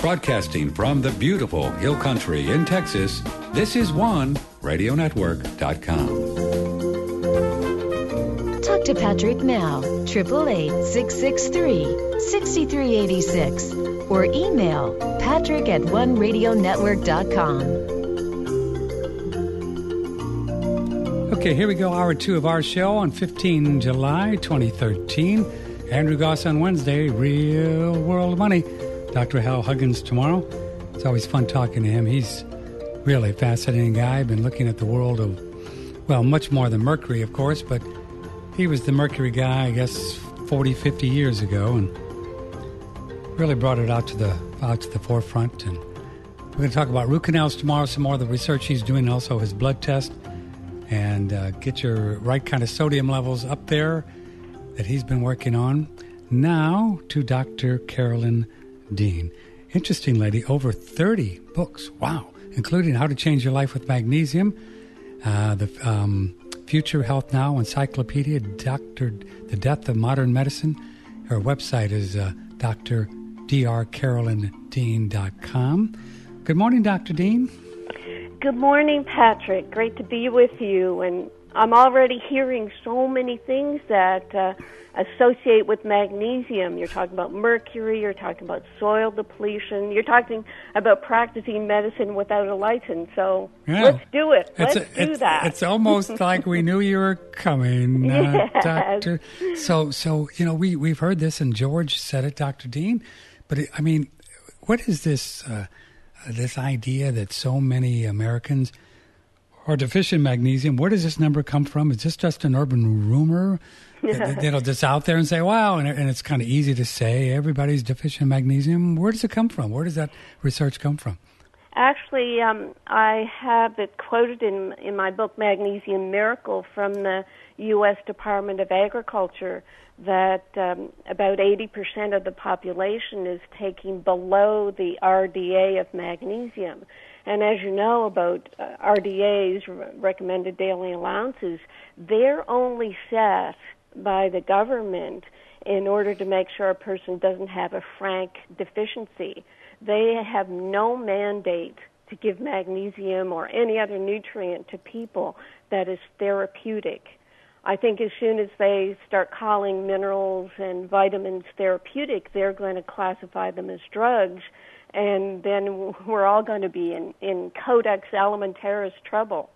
Broadcasting from the beautiful Hill Country in Texas, this is OneRadioNetwork.com. Talk to Patrick now, 888-663-6386, or email patrick@oneradionetwork.com. Okay, here we go, hour 2 of our show on 15 July 2013. Andrew Goss on Wednesday, Real World Money. Dr. Hal Huggins tomorrow. It's always fun talking to him. He's really a fascinating guy. Been looking at the world of, well, much more than Mercury, of course, but he was the Mercury guy, I guess, 40, 50 years ago, and really brought it out to the forefront. And we're going to talk about root canals tomorrow, some more of the research he's doing, also his blood test, and get your right kind of sodium levels up there that he's been working on. Now to Dr. Carolyn Dean. Interesting lady, over 30 books, wow, including How to Change Your Life with Magnesium, the Future Health Now Encyclopedia, The Death of Modern Medicine. Her website is drcarolyndean.com. Good morning, Dr. Dean. Good morning, Patrick. Great to be with you. And I'm already hearing so many things that associate with magnesium. You're talking about mercury, you're talking about soil depletion, you're talking about practicing medicine without a license. So let's do it. Let's do that. It's almost like we knew you were coming, yes. Doctor. So you know, we've heard this, and George said it, Dr. Dean. But I mean, what is this this idea that so many Americans are deficient in magnesium? Where does this number come from? Is this just an urban rumor? Just out there and say, wow, and it's kind of easy to say everybody's deficient in magnesium. Where does it come from? Where does that research come from? Actually, I have it quoted in my book, Magnesium Miracle, from the U.S. Department of Agriculture, that about 80% of the population is taking below the RDA of magnesium. And as you know about RDAs, recommended daily allowances, they're only set by the government in order to make sure a person doesn't have a frank deficiency. They have no mandate to give magnesium or any other nutrient to people that is therapeutic. I think as soon as they start calling minerals and vitamins therapeutic, they're going to classify them as drugs, and then we're all going to be in Codex Alimentaris trouble.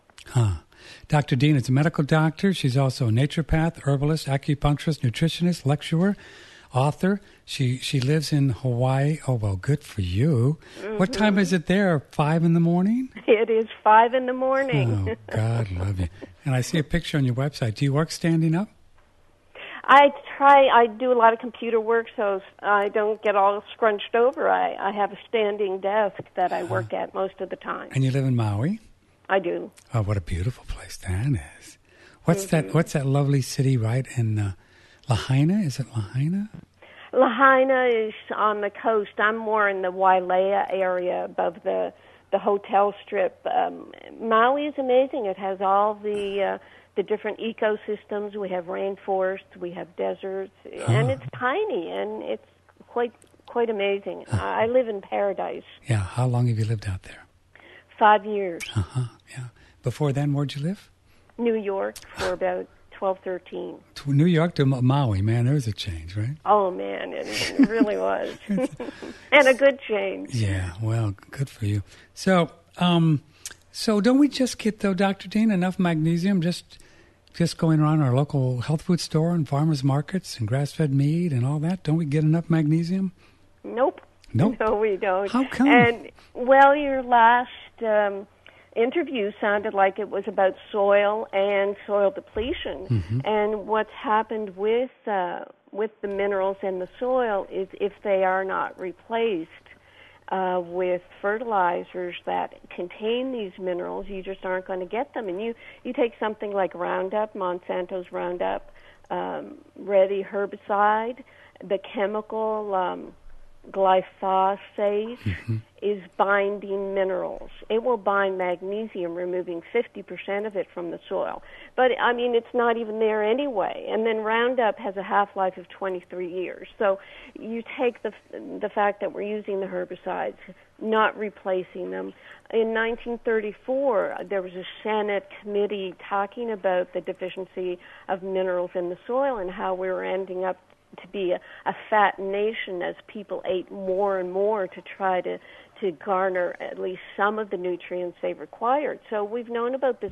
Dr. Dean is a medical doctor. She's also a naturopath, herbalist, acupuncturist, nutritionist, lecturer, author. She lives in Hawaii. Oh, well, good for you. Mm-hmm. What time is it there? 5 in the morning? It is 5 in the morning. Oh, God love you. And I see a picture on your website. Do you work standing up? I try. I do a lot of computer work, so I don't get all scrunched over. I have a standing desk that I work at most of the time. And you live in Maui? I do. Oh, what a beautiful place that is. What's that? What's that lovely city right in Lahaina? Is it Lahaina? Lahaina is on the coast. I'm more in the Wailea area above the hotel strip. Maui is amazing. It has all the different ecosystems. We have rainforests, we have deserts, and it's tiny, and it's quite amazing. I live in paradise. Yeah. How long have you lived out there? 5 years. Yeah. Before then, where'd you live? New York for about 12, 13. New York to Maui, man, there's a change, right? Oh, man, it really was. And a good change. Yeah, well, good for you. So don't we just get, though, Dr. Dean, enough magnesium just going around our local health food store and farmers markets and grass-fed meat and all that? Don't we get enough magnesium? Nope. No, we don't. How come? And, well, your last interview sounded like it was about soil and soil depletion. Mm-hmm. And what's happened with the minerals in the soil is if they are not replaced with fertilizers that contain these minerals, you just aren't going to get them. And you take something like Roundup, Monsanto's Roundup Ready herbicide, the chemical glyphosate is binding minerals. It will bind magnesium, removing 50% of it from the soil. But, I mean, it's not even there anyway. And then Roundup has a half-life of 23 years. So you take the fact that we're using the herbicides, not replacing them. In 1934, there was a Senate committee talking about the deficiency of minerals in the soil and how we were ending up to be a fat nation as people ate more and more to try to garner at least some of the nutrients they required. So we've known about this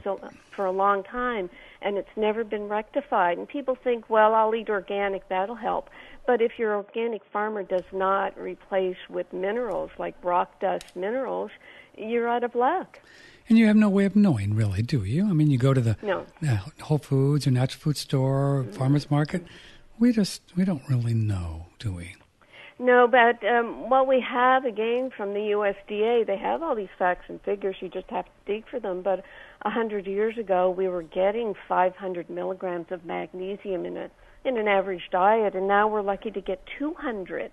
for a long time, and it's never been rectified. And people think, well, I'll eat organic, that'll help. But if your organic farmer does not replace with minerals, like rock dust minerals, you're out of luck. And you have no way of knowing, really, do you? I mean, you go to the No. Whole Foods or natural food store, or farmer's market. We don't really know, do we? No, but what we have, again, from the USDA, they have all these facts and figures. You just have to dig for them. But 100 years ago, we were getting 500 milligrams of magnesium in an average diet, and now we're lucky to get 200.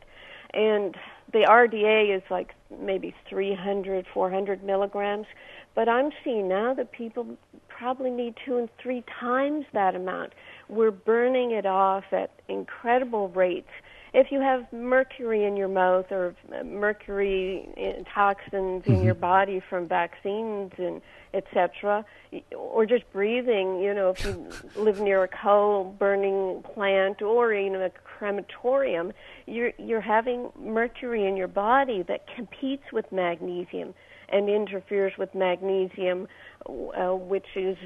And the RDA is like maybe 300, 400 milligrams. But I'm seeing now that people probably need 2 and 3 times that amount. We're burning it off at incredible rates. If you have mercury in your mouth or mercury toxins in your body from vaccines and etc., or just breathing, if you live near a coal-burning plant or in a crematorium, you're having mercury in your body that competes with magnesium and interferes with magnesium, which is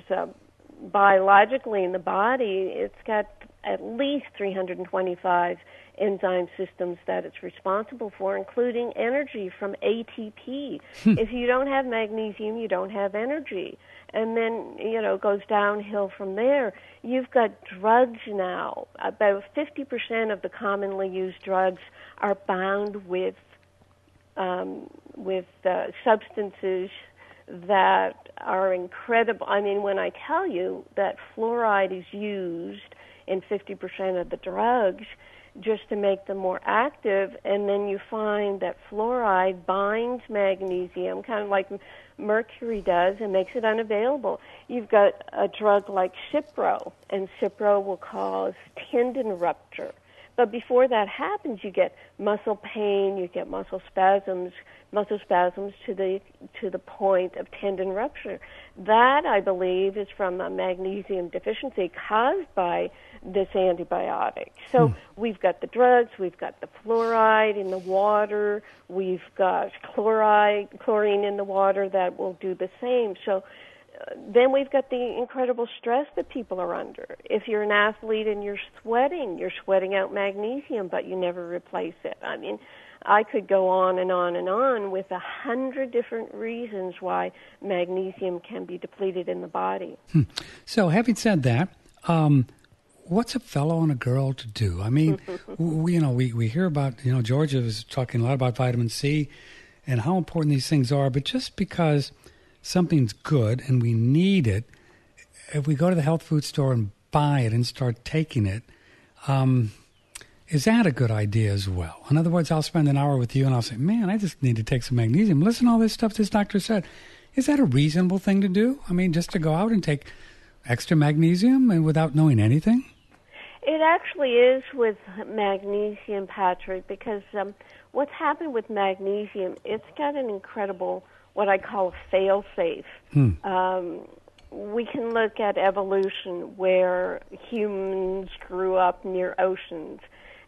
biologically in the body, it's got at least 325 enzyme systems that it's responsible for, including energy from ATP. If you don't have magnesium, you don't have energy. And then, it goes downhill from there. You've got drugs now. About 50% of the commonly used drugs are bound with substances that are incredible. I mean, when I tell you that fluoride is used in 50% of the drugs just to make them more active, and then you find that fluoride binds magnesium, kind of like mercury does, and makes it unavailable. You've got a drug like Cipro, and Cipro will cause tendon rupture. But before that happens, you get muscle pain, you get muscle spasms to the point of tendon rupture. That, I believe, is from a magnesium deficiency caused by this antibiotic. So we've got the drugs, we've got the fluoride in the water, we've got chlorine in the water that will do the same. So then we've got the incredible stress that people are under. If you're an athlete and you're sweating out magnesium, but you never replace it. I mean, I could go on and on and on with 100 different reasons why magnesium can be depleted in the body. So having said that, what's a fellow and a girl to do? I mean, we hear about, Georgia was talking a lot about vitamin C and how important these things are, but just because something's good and we need it, if we go to the health food store and buy it and start taking it, is that a good idea as well? In other words, I'll spend an hour with you and I'll say, man, I just need to take some magnesium. Listen to all this stuff this doctor said. Is that a reasonable thing to do? I mean, just to go out and take extra magnesium and without knowing anything? It actually is with magnesium, Patrick, because what's happened with magnesium, it's got an incredible, what I call a fail-safe. We can look at evolution where humans grew up near oceans.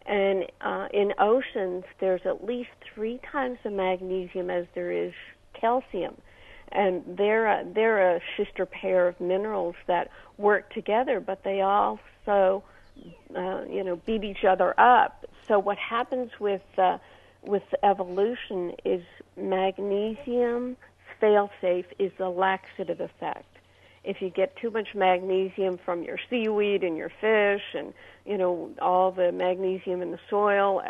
And in oceans, there's at least 3 times the magnesium as there is calcium. And they're a sister pair of minerals that work together, but they also, beat each other up. So what happens with evolution is magnesium fail-safe is the laxative effect. If you get too much magnesium from your seaweed and your fish and, all the magnesium in the soil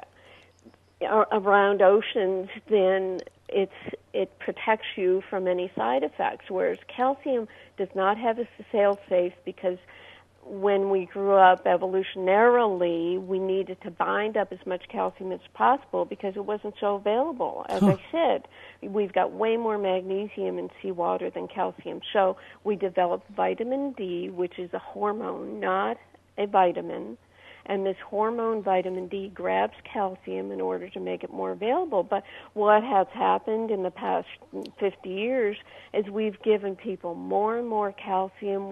around oceans, then it protects you from any side effects, whereas calcium does not have a fail-safe because when we grew up evolutionarily, we needed to bind up as much calcium as possible because it wasn't so available. As I said, we've got way more magnesium in seawater than calcium. So we developed vitamin D, which is a hormone, not a vitamin. And this hormone, vitamin D, grabs calcium in order to make it more available. But what has happened in the past 50 years is we've given people more and more calcium.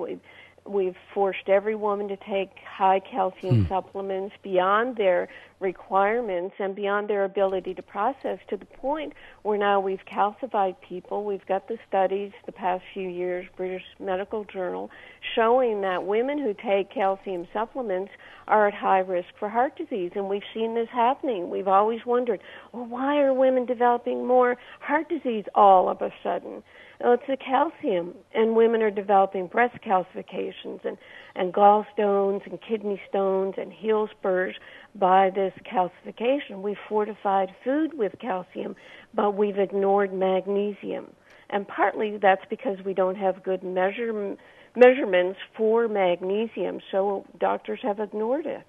We've forced every woman to take high calcium supplements beyond their requirements and beyond their ability to process, to the point where now we've calcified people. We've got the studies the past few years, British Medical Journal, showing that women who take calcium supplements are at high risk for heart disease, and we've seen this happening. We've always wondered, well, why are women developing more heart disease all of a sudden? Well, it's the calcium, and women are developing breast calcifications and gallstones and kidney stones and heel spurs by this calcification. We've fortified food with calcium, but we've ignored magnesium. And partly that's because we don't have good measurements for magnesium, so doctors have ignored it.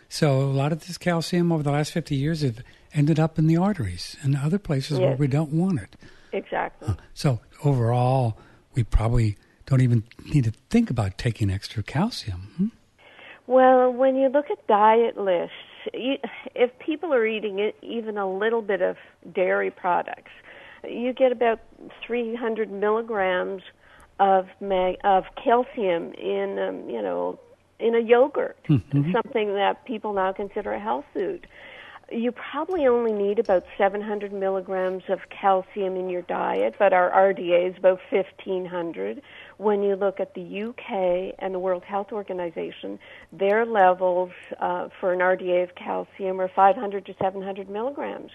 So a lot of this calcium over the last 50 years have ended up in the arteries and other places where we don't want it. Exactly. So overall, we probably don't even need to think about taking extra calcium. Well, when you look at diet lists, if people are eating even a little bit of dairy products, you get about 300 milligrams of calcium in a yogurt, something that people now consider a health food. You probably only need about 700 milligrams of calcium in your diet, but our RDA is about 1,500. When you look at the UK and the World Health Organization, their levels for an RDA of calcium are 500 to 700 milligrams.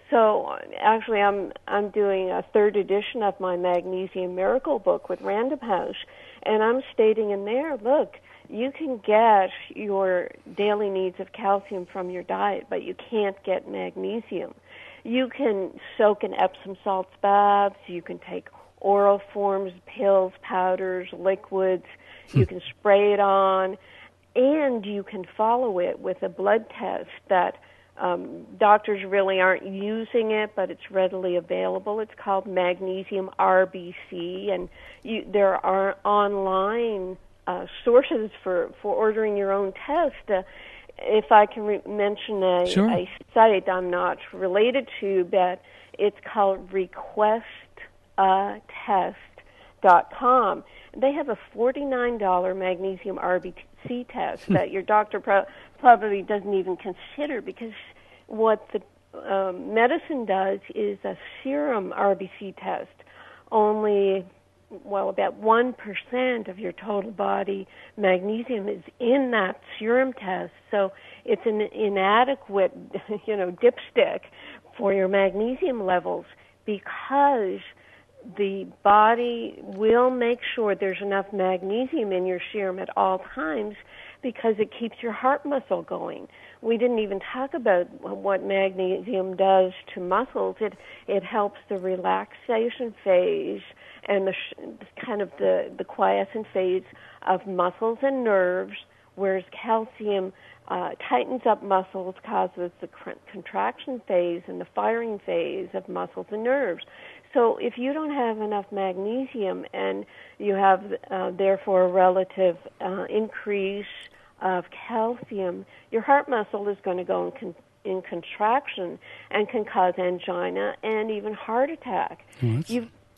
So actually, I'm doing a third edition of my Magnesium Miracle book with Random House, and I'm stating in there, look, you can get your daily needs of calcium from your diet, but you can't get magnesium. You can soak in Epsom salts baths. You can take oral forms, pills, powders, liquids. You can spray it on, and you can follow it with a blood test that doctors really aren't using it, but it's readily available. It's called Magnesium RBC, and there are online sources for ordering your own test. If I can mention a site I'm not related to, but it's called requesttest.com. They have a $49 magnesium RBC test that your doctor probably doesn't even consider, because what the medicine does is a serum RBC test. Only about 1% of your total body magnesium is in that serum test, so it's an inadequate, dipstick for your magnesium levels, because the body will make sure there's enough magnesium in your serum at all times, because it keeps your heart muscle going. We didn't even talk about what magnesium does to muscles. It helps the relaxation phase and the quiescent phase of muscles and nerves, whereas calcium tightens up muscles, causes the contraction phase and the firing phase of muscles and nerves. So if you don't have enough magnesium and you have, therefore, a relative increase of calcium, your heart muscle is going to go in contraction and can cause angina and even heart attack.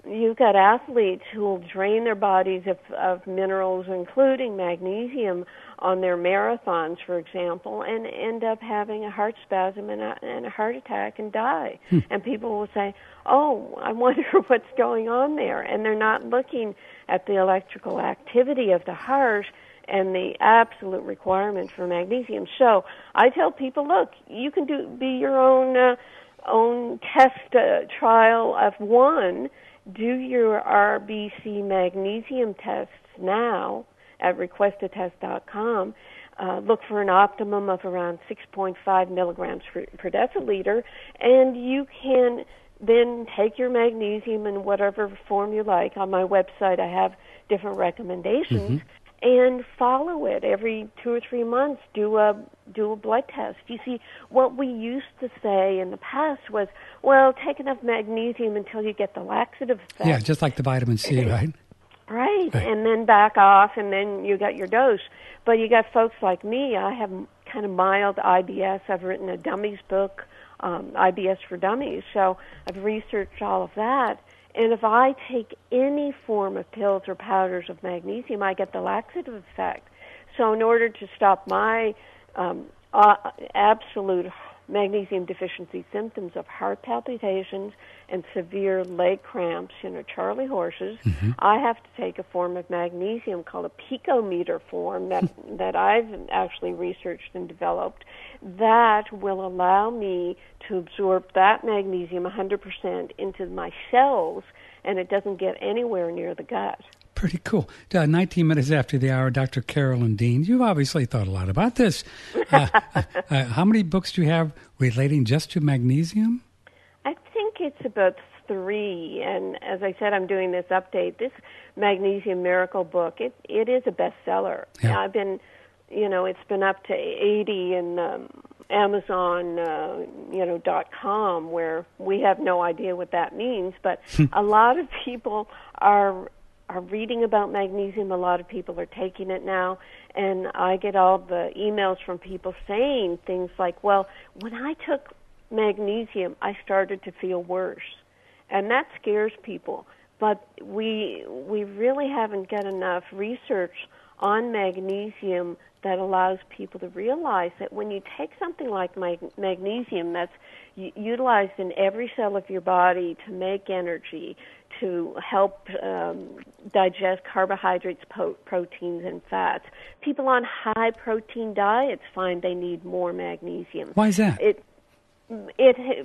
You've got athletes who will drain their bodies of minerals, including magnesium, on their marathons, for example, and end up having a heart spasm and a heart attack and die. And people will say, oh, I wonder what's going on there. And they're not looking at the electrical activity of the heart and the absolute requirement for magnesium. So I tell people, look, you can be your own test trial of one. Do your RBC magnesium tests now at requesttest.com. Look for an optimum of around 6.5 milligrams per deciliter, and you can then take your magnesium in whatever form you like. On my website, I have different recommendations, and follow it every 2 or 3 months. Do a blood test. You see, what we used to say in the past was, well, take enough magnesium until you get the laxative effect. Yeah, just like the vitamin C, right? Right, and then back off, and then you got your dose. But you got folks like me. I have kind of mild IBS. I've written a dummies book, IBS for Dummies. So I've researched all of that. And if I take any form of pills or powders of magnesium, I get the laxative effect. So in order to stop my absolute magnesium deficiency symptoms of heart palpitations and severe leg cramps, Charley horses, I have to take a form of magnesium called a picometer form that I've actually researched and developed that will allow me to absorb that magnesium 100% into my cells, and it doesn't get anywhere near the gut. Pretty cool. 19 minutes after the hour, Dr. Carolyn Dean, you've obviously thought a lot about this. How many books do you have relating just to magnesium? I think it's about 3. And as I said, I'm doing this update. This Magnesium Miracle book, it is a bestseller. Yeah. I've been, it's been up to 80 in Amazon, .com, where we have no idea what that means. But a lot of people are reading about magnesium. A lot of people are taking it now, and I get all the emails from people saying things like, well, when I took magnesium, I started to feel worse. And that scares people. But we really haven't got enough research on magnesium that allows people to realize that when you take something like magnesium that's utilized in every cell of your body to make energy, to help digest carbohydrates, proteins, and fats. People on high-protein diets find they need more magnesium. Why is that?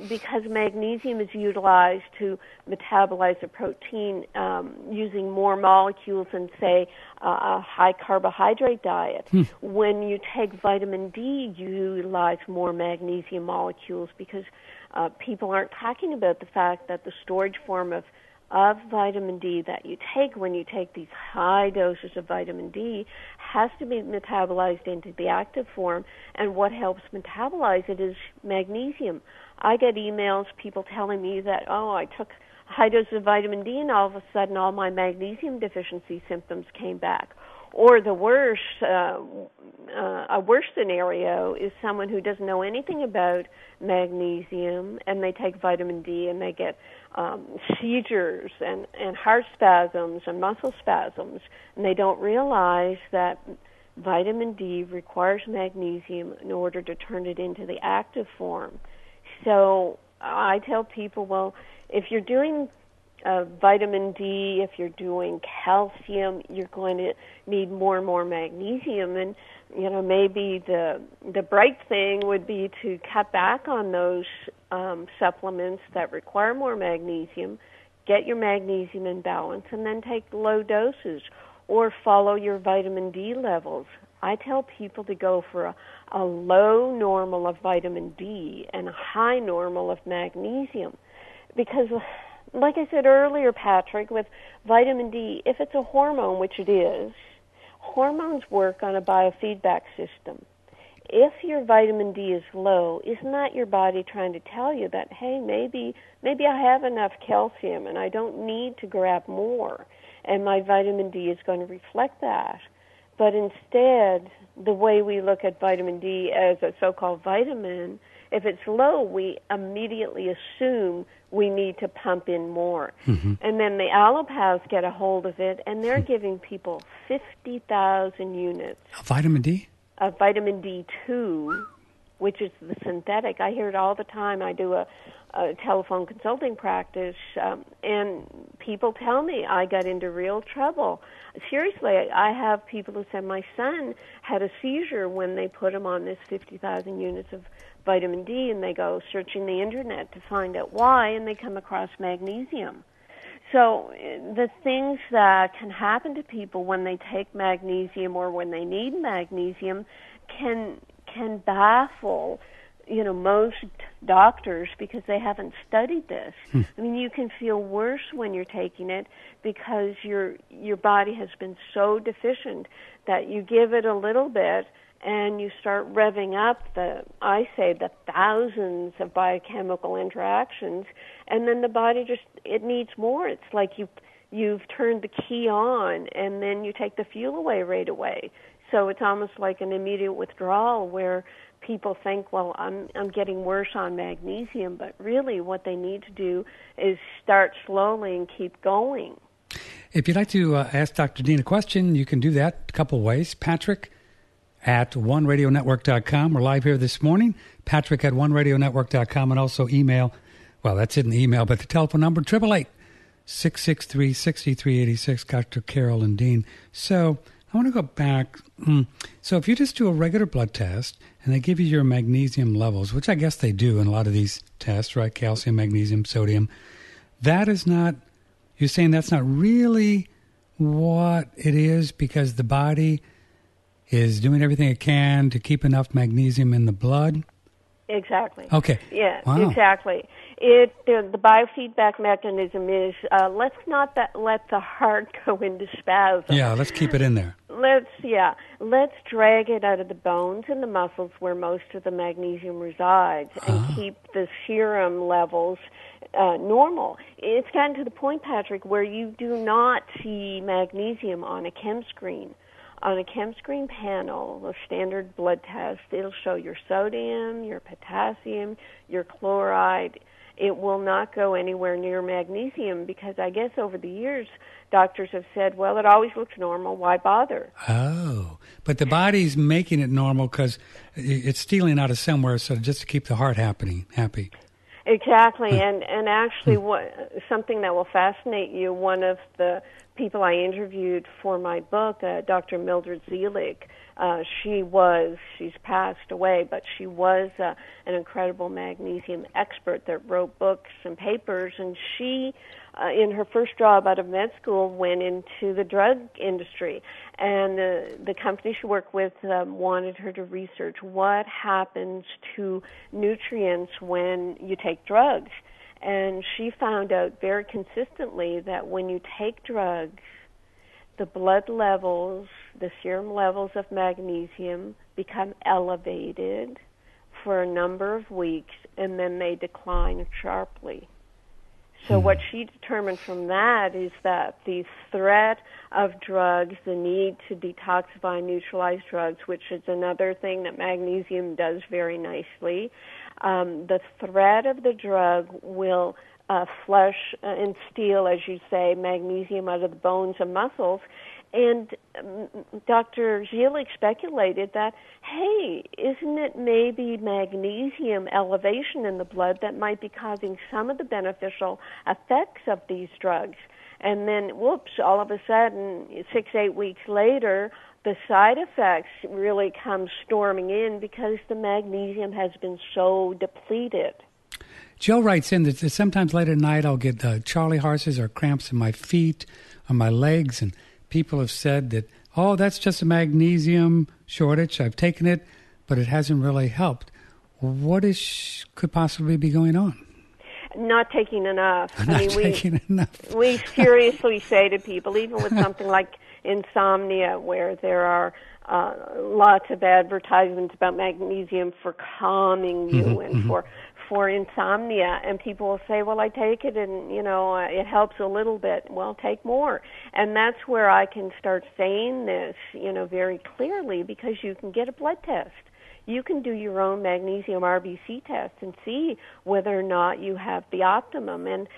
Because magnesium is utilized to metabolize the protein using more molecules than, say, a high-carbohydrate diet. When you take vitamin D, you utilize more magnesium molecules because people aren't talking about the fact that the storage form of vitamin D that you take when you take these high doses of vitamin D has to be metabolized into the active form, and what helps metabolize it is magnesium. I get emails, people telling me that, I took high doses of vitamin D and all of a sudden all my magnesium deficiency symptoms came back. Or the worst, a worse scenario is someone who doesn't know anything about magnesium and they take vitamin D and they get seizures and heart spasms and muscle spasms, and they don't realize that vitamin D requires magnesium in order to turn it into the active form. So I tell people, well, if you're doing vitamin D, if you're doing calcium, you're going to need more and more magnesium. And, maybe the bright thing would be to cut back on those supplements that require more magnesium, get your magnesium in balance, and then take low doses or follow your vitamin D levels. I tell people to go for a low normal of vitamin D and a high normal of magnesium because, like I said earlier, Patrick, with vitamin D, if it's a hormone, which it is, hormones work on a biofeedback system. If your vitamin D is low, isn't that your body trying to tell you that, hey, maybe I have enough calcium and I don't need to grab more, and my vitamin D is going to reflect that. But instead, the way we look at vitamin D as a so-called vitamin, if it's low, we immediately assume we need to pump in more. And then the allopaths get a hold of it, and they're giving people 50,000 units. Vitamin D? Of vitamin D2, which is the synthetic. I hear it all the time. I do a telephone consulting practice, and people tell me I got into real trouble. Seriously, I have people who say my son had a seizure when they put him on this 50,000 units of vitamin D, and they go searching the internet to find out why, and they come across magnesium. So the things that can happen to people when they take magnesium or when they need magnesium can baffle most doctors, because they haven't studied this. I mean, you can feel worse when you're taking it because your body has been so deficient that you give it a little bit and you start revving up the thousands of biochemical interactions, and then the body it needs more. It's like you've turned the key on and then you take the fuel away right away. So it's almost like an immediate withdrawal where people think, well, I'm getting worse on magnesium, but really what they need to do is start slowly and keep going. If you'd like to ask Dr. Dean a question, you can do that a couple ways. Patrick at oneradionetwork.com. We're live here this morning. Patrick at oneradionetwork.com, and also email. Well, that's in the email, but the telephone number, 888-663-6386, Dr. Carolyn Dean. So I want to go back. So if you just do a regular blood test and they give you your magnesium levels, which I guess they do in a lot of these tests, right? Calcium, magnesium, sodium. That is not, you're saying that's not really what it is because the body is doing everything it can to keep enough magnesium in the blood? Exactly. Okay. Yeah, wow. Exactly. The biofeedback mechanism is let's not let the heart go into spasm. Yeah, let's keep it in there. Let's drag it out of the bones and the muscles where most of the magnesium resides and keep the serum levels normal. It's gotten to the point, Patrick, where you do not see magnesium on a chem screen. On a chem screen panel, a standard blood test, it'll show your sodium, your potassium, your chloride. It will not go anywhere near magnesium because I guess over the years, doctors have said, well, it always looks normal. Why bother? Oh, but the body's making it normal because it's stealing out of somewhere, so just to keep the heart happy. Exactly, and actually, something that will fascinate you. One of the people I interviewed for my book, Dr. Mildred Zelig, she's passed away, but she was an incredible magnesium expert that wrote books and papers, and she, in her first job out of med school, went into the drug industry, and the company she worked with wanted her to research what happens to nutrients when you take drugs. And she found out very consistently that when you take drugs, the blood levels, the serum levels of magnesium become elevated for a number of weeks, and then they decline sharply. So what she determined from that is that the threat of drugs, the need to detoxify and neutralize drugs, which is another thing that magnesium does very nicely, the threat of the drug will flush and steal, as you say, magnesium out of the bones and muscles. And Dr. Zelig speculated that, hey, isn't it maybe magnesium elevation in the blood that might be causing some of the beneficial effects of these drugs? And then, whoops, all of a sudden, 6-8 weeks later, the side effects really come storming in because the magnesium has been so depleted. Joe writes in that sometimes late at night I'll get Charlie horses or cramps in my feet or my legs, and people have said that, oh, that's just a magnesium shortage. I've taken it, but it hasn't really helped. What could possibly be going on? Not taking enough. Taking enough. We seriously say to people, even with something like insomnia, where there are lots of advertisements about magnesium for calming you and for insomnia, and people will say, well, I take it and, it helps a little bit. Well, take more. And that's where I can start saying this, very clearly, because you can get a blood test. You can do your own magnesium RBC test and see whether or not you have the optimum. And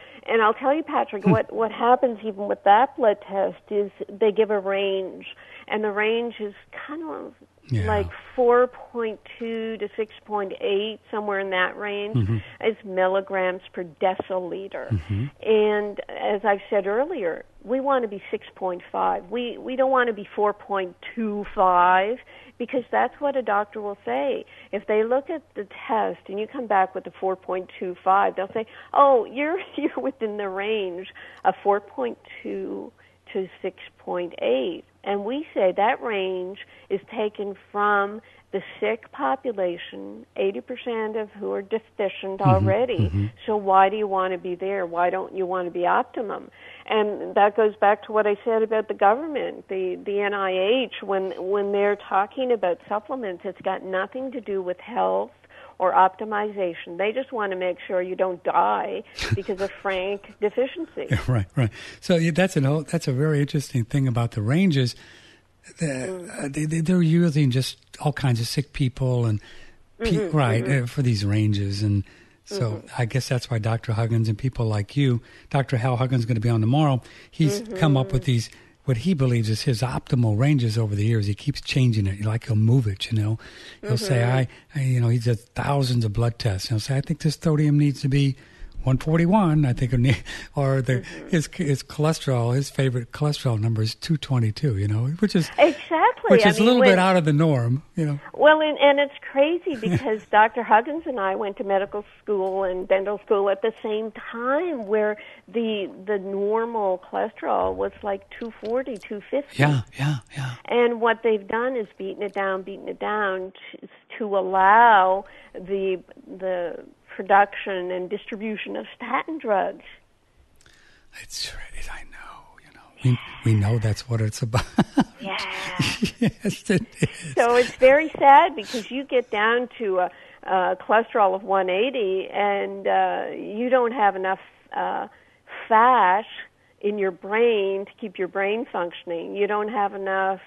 I'll tell you, Patrick, what happens even with that blood test is they give a range, and the range is kind of like 4.2 to 6.8, somewhere in that range, is milligrams per deciliter. And as I've said earlier, we want to be 6.5. We don't want to be 4.25, because that's what a doctor will say. If they look at the test and you come back with a 4.25, they'll say, oh, you're within the range of 4.2 to 6.8. And we say that range is taken from the sick population, 80% of who are deficient already. So why do you want to be there? Why don't you want to be optimum? And that goes back to what I said about the government, the NIH, when they're talking about supplements, it's got nothing to do with health or optimization. They just want to make sure you don't die because of frank deficiency. Right. So that's a very interesting thing about the ranges. They're using just all kinds of sick people and for these ranges, and so I guess that's why Dr. Huggins and people like you, Dr. Hal Huggins, is going to be on tomorrow. He's come up with these, what he believes is his optimal ranges over the years. He keeps changing it. Like he'll move it, He'll say, he does thousands of blood tests. He'll say, I think this sodium needs to be 141, I think, his cholesterol, his favorite cholesterol number is 222, which is exactly, which is a little bit out of the norm, Well, and it's crazy because Dr. Huggins and I went to medical school and dental school at the same time, where the normal cholesterol was like 240, 250. Yeah. And what they've done is beaten it down to allow the production and distribution of statin drugs. It's I know, we know that's what it's about. Yeah. Yes, it is. So it's very sad because you get down to a cholesterol of 180 and you don't have enough fat in your brain to keep your brain functioning. You don't have enough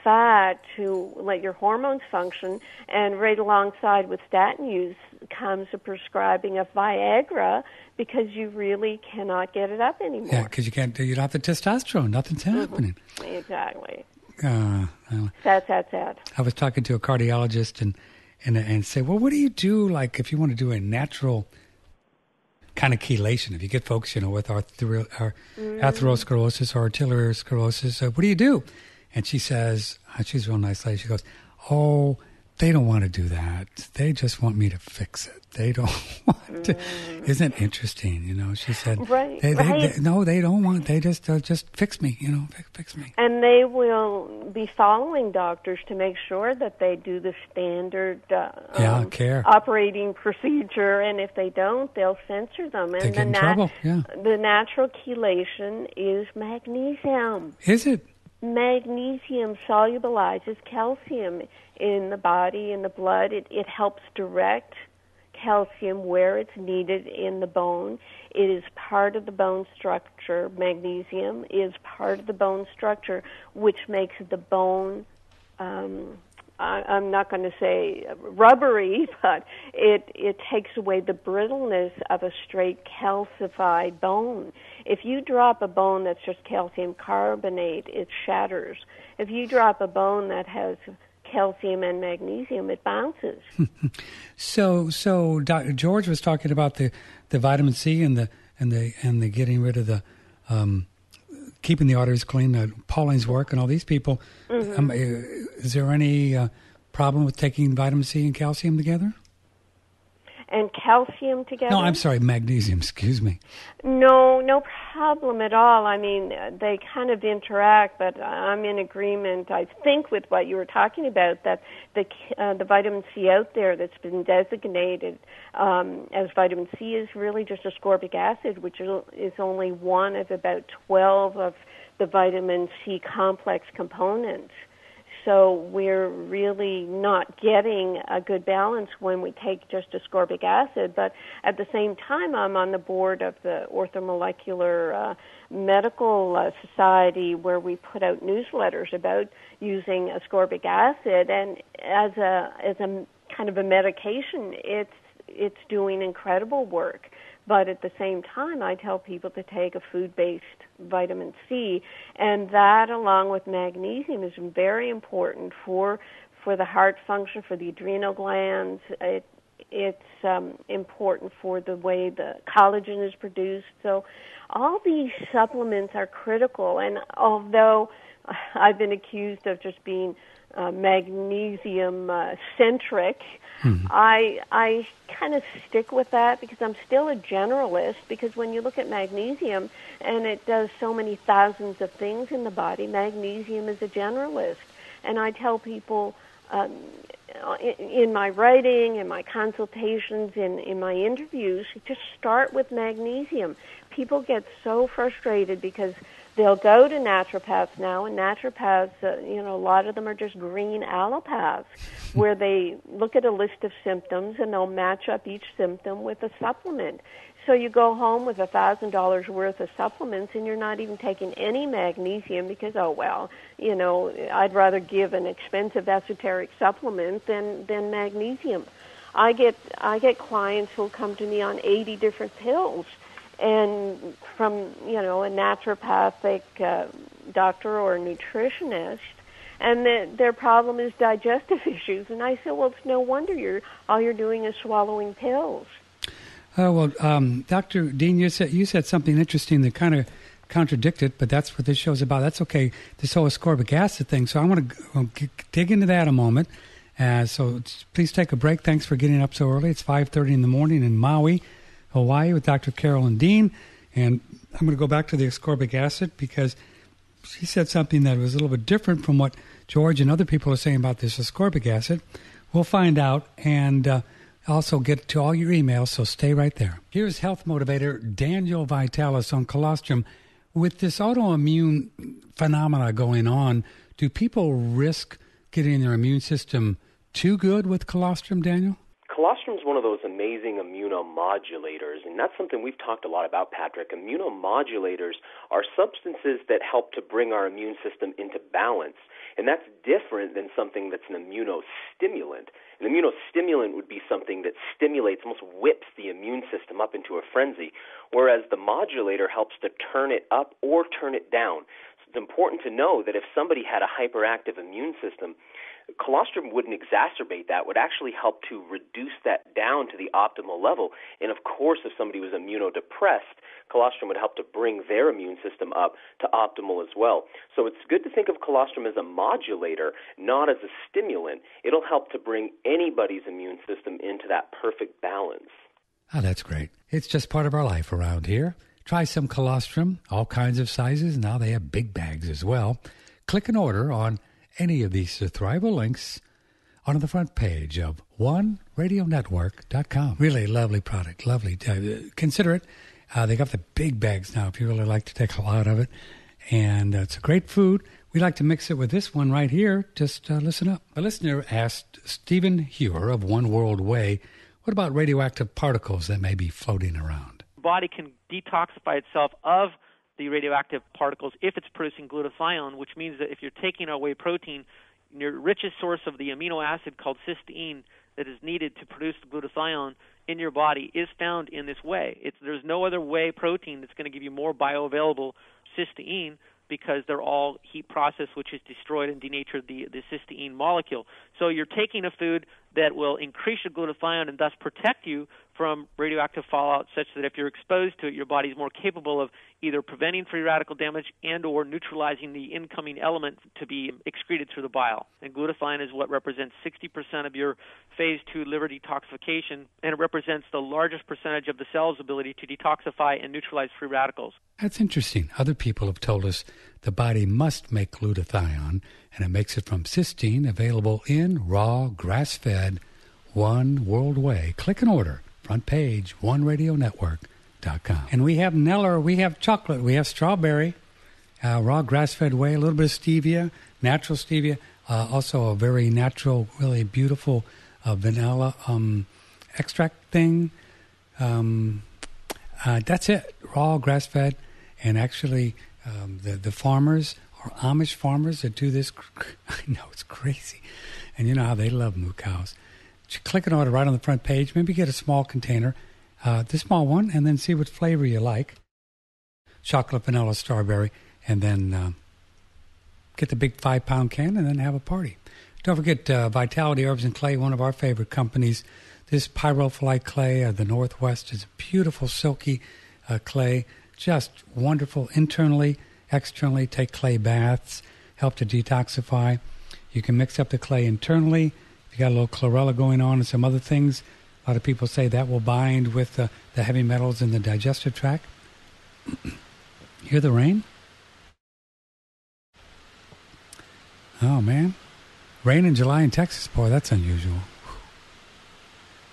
fat to let your hormones function, and right alongside with statin use comes the prescribing of Viagra because you really cannot get it up anymore. Yeah, because you don't have the testosterone. Nothing's happening. Exactly. Sad. I was talking to a cardiologist and say, well, what do you do, like, if you want to do a natural kind of chelation? If you get folks, with atherosclerosis or arterial sclerosis, what do you do? And she says, she's a real nice lady, she goes, oh, they don't want to do that. They just want me to fix it. They don't want to. Isn't it interesting? She said, right. No, they don't want. They just fix me. Fix me. And they will be following doctors to make sure that they do the standard care operating procedure. And if they don't, they'll censor them. And they get in trouble. Yeah. The natural chelation is magnesium. Is it? Magnesium solubilizes calcium in the body, in the blood. It helps direct calcium where it's needed in the bone. It is part of the bone structure. Magnesium is part of the bone structure, which makes the bone, I'm not going to say rubbery, but it takes away the brittleness of a straight calcified bone. If you drop a bone that's just calcium carbonate, it shatters. If you drop a bone that has calcium and magnesium, it bounces. So Dr. George was talking about the vitamin C and the getting rid of the keeping the arteries clean. Pauline's work and all these people. Is there any problem with taking vitamin C and calcium together? And calcium together? No, I'm sorry, magnesium, excuse me. No problem at all. I mean, they kind of interact, but I'm in agreement, I think, with what you were talking about, that the vitamin C out there that's been designated as vitamin C is really just ascorbic acid, which is only one of about 12 of the vitamin C complex components. So we're really not getting a good balance when we take just ascorbic acid. But at the same time, I'm on the board of the Orthomolecular Medical Society, where we put out newsletters about using ascorbic acid. And as a kind of a medication, it's doing incredible work. But at the same time, I tell people to take a food-based vitamin C, and that, along with magnesium, is very important for the heart function, for the adrenal glands. It's important for the way the collagen is produced. So all these supplements are critical, and although I've been accused of just being magnesium centric. I kind of stick with that because I'm still a generalist, because when you look at magnesium, and it does so many thousands of things in the body, magnesium is a generalist. And I tell people in my writing, in my consultations, in my interviews, just start with magnesium. People get so frustrated because they'll go to naturopaths now, and naturopaths, a lot of them are just green allopaths, where they look at a list of symptoms and they'll match up each symptom with a supplement. So you go home with $1,000 worth of supplements, and you're not even taking any magnesium because, I'd rather give an expensive esoteric supplement than magnesium. I get clients who'll come to me on 80 different pills, and from a naturopathic doctor or a nutritionist, and their problem is digestive issues. And I said, well, it's no wonder all you're doing is swallowing pills. Dr. Dean, you said something interesting that kind of contradicted, but that's what this show's about. That's okay, this whole ascorbic acid thing. So I want to dig into that a moment. So please take a break. Thanks for getting up so early. It's 5:30 in the morning in Maui, Hawaii, with Dr. Carolyn Dean. And I'm going to go back to the ascorbic acid because she said something that was a little bit different from what George and other people are saying about this ascorbic acid. We'll find out and also get to all your emails, so stay right there. Here's health motivator Daniel Vitalis on colostrum. With this autoimmune phenomena going on, do people risk getting their immune system too good with colostrum, Daniel? Colostrum is one of those amazing immunomodulators, and that's something we've talked a lot about, Patrick. Immunomodulators are substances that help to bring our immune system into balance, and that's different than something that's an immunostimulant. An immunostimulant would be something that stimulates, almost whips the immune system up into a frenzy, whereas the modulator helps to turn it up or turn it down. So it's important to know that if somebody had a hyperactive immune system, colostrum wouldn't exacerbate that, would actually help to reduce that down to the optimal level. And of course, if somebody was immunodepressed, colostrum would help to bring their immune system up to optimal as well. So it's good to think of colostrum as a modulator, not as a stimulant. It'll help to bring anybody's immune system into that perfect balance. Oh, that's great. It's just part of our life around here. Try some colostrum, all kinds of sizes. Now they have big bags as well. Click and order on any of these Thrival links on the front page of OneRadioNetwork.com. Really lovely product, lovely. Consider it. They got the big bags now if you really like to take a lot of it. And it's a great food. We like to mix it with this one right here. Just listen up. A listener asked Stephen Hewer of One World Way, what about radioactive particles that may be floating around? The body can detoxify itself of the radioactive particles if it's producing glutathione, which means that if you're taking our whey protein, your richest source of the amino acid called cysteine that is needed to produce the glutathione in your body is found in this whey. There's no other whey protein that's going to give you more bioavailable cysteine because they're all heat processed, which has destroyed and denatured the cysteine molecule. So you're taking a food that will increase your glutathione and thus protect you from radioactive fallout such that if you're exposed to it, your body is more capable of either preventing free radical damage and or neutralizing the incoming element to be excreted through the bile. And glutathione is what represents 60% of your phase 2 liver detoxification, and it represents the largest percentage of the cell's ability to detoxify and neutralize free radicals. That's interesting. Other people have told us the body must make glutathione, and it makes it from cysteine, available in raw, grass-fed, One World Way. Click and order. Front page, OneRadioNetwork.com. And we have Neller, we have chocolate, we have strawberry, raw grass-fed whey, a little bit of stevia, natural stevia, also a very natural, really beautiful vanilla extract thing. That's it, raw grass-fed. And actually, the farmers or Amish farmers that do this, I know it's crazy. And you know how they love moo cows. Click and order right on the front page. Maybe get a small container, the small one, and then see what flavor you like. Chocolate, vanilla, strawberry, and then get the big 5-pound can and then have a party. Don't forget Vitality Herbs and Clay, one of our favorite companies. This pyrophyllite clay of the Northwest is a beautiful, silky clay, just wonderful internally, externally. Take clay baths, help to detoxify. You can mix up the clay internally. If you got a little chlorella going on and some other things, a lot of people say that will bind with the heavy metals in the digestive tract. Hear the rain? Oh, man. Rain in July in Texas. Boy, that's unusual.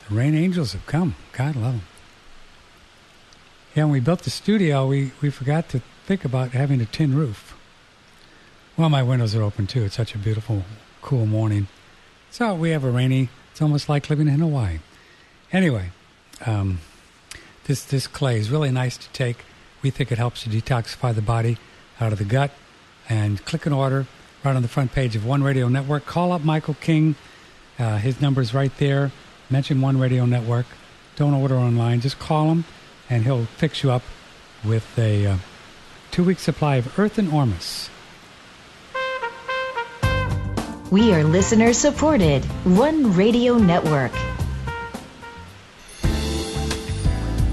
The rain angels have come. God love them. Yeah, when we built the studio, we forgot to think about having a tin roof. Well, my windows are open, too. It's such a beautiful, cool morning. So we have a rainy, it's almost like living in Hawaii. Anyway, this clay is really nice to take. We think it helps to detoxify the body out of the gut. And click an order right on the front page of One Radio Network. Call up Michael King. His number is right there. Mention One Radio Network. Don't order online. Just call him, and he'll fix you up with a 2-week supply of Earth and Ormus. We are listener supported. One Radio Network.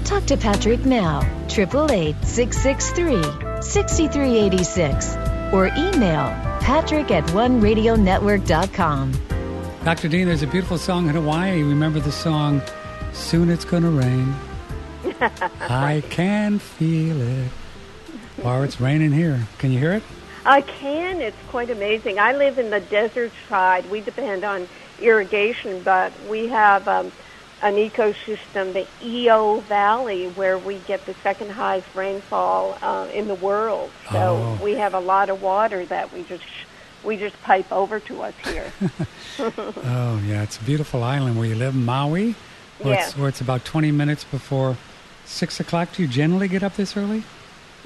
Talk to Patrick now. 888-663-6386 or email patrick@oneradionetwork.com. Dr. Dean, there's a beautiful song in Hawaii. Remember the song, Soon It's Gonna Rain? I can feel it. Or it's raining here. Can you hear it? I can. It's quite amazing. I live in the desert side. We depend on irrigation, but we have an ecosystem, the Eo Valley, where we get the second highest rainfall in the world. So we have a lot of water that we just pipe over to us here. Oh, yeah. It's a beautiful island where you live, Maui, where it's about 20 minutes before 6 o'clock. Do you generally get up this early?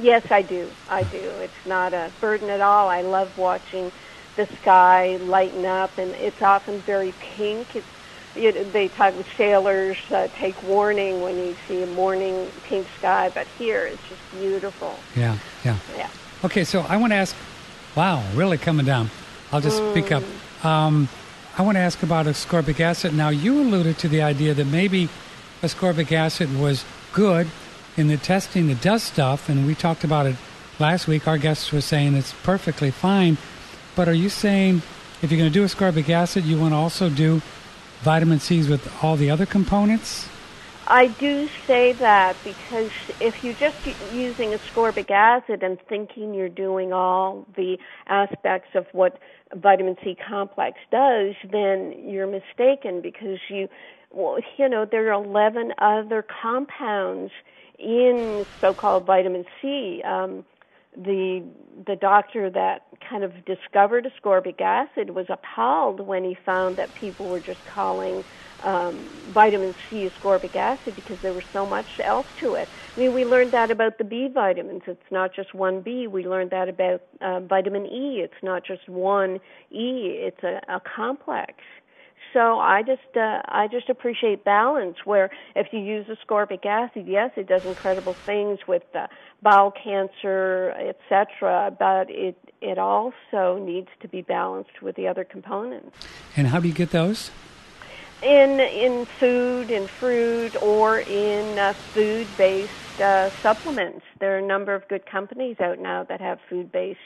Yes, I do. It's not a burden at all. I love watching the sky lighten up, and it's often very pink. They talk with sailors, take warning when you see a morning pink sky, but here it's just beautiful. Yeah. Okay, so I want to ask, wow, really coming down. I'll just speak up. I want to ask about ascorbic acid. Now, you alluded to the idea that maybe ascorbic acid was good in the testing that does stuff, and we talked about it last week. Our guests were saying it's perfectly fine. But are you saying if you're going to do ascorbic acid, you want to also do vitamin C's with all the other components? I do say that because if you're just using ascorbic acid and thinking you're doing all the aspects of what vitamin C complex does, then you're mistaken because there are 11 other compounds in so-called vitamin C. The doctor that kind of discovered ascorbic acid was appalled when he found that people were just calling vitamin C ascorbic acid because there was so much else to it. I mean, we learned that about the B vitamins. It's not just one B. We learned that about vitamin E. It's not just one E. It's a complex. So I just appreciate balance, where if you use ascorbic acid, yes, it does incredible things with bowel cancer, etc., but it also needs to be balanced with the other components. And how do you get those? In food, in fruit, or in food-based supplements. There are a number of good companies out now that have food-based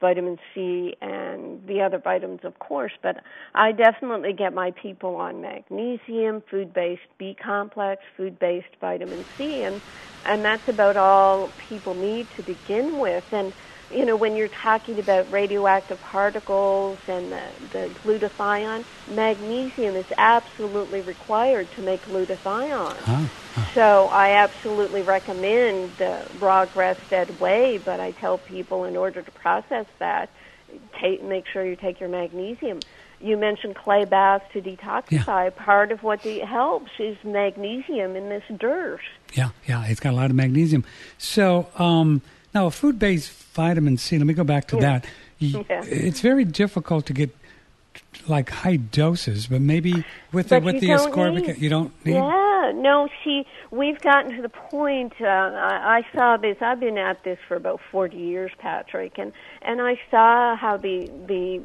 vitamin C and the other vitamins, of course, but I definitely get my people on magnesium, food-based B complex, food-based vitamin C, and that's about all people need to begin with. And when you're talking about radioactive particles and the glutathione, magnesium is absolutely required to make glutathione. So I absolutely recommend the raw grass-fed whey, but I tell people in order to process that, make sure you take your magnesium. You mentioned clay baths to detoxify. Yeah. Part of what helps is magnesium in this dirt. Yeah, it's got a lot of magnesium. So now a food-based vitamin C, let me go back to that. It's very difficult to get like high doses, but maybe with the ascorbic, you don't need? Yeah, no, see, we've gotten to the point, I saw this, I've been at this for about 40 years, Patrick, and I saw how the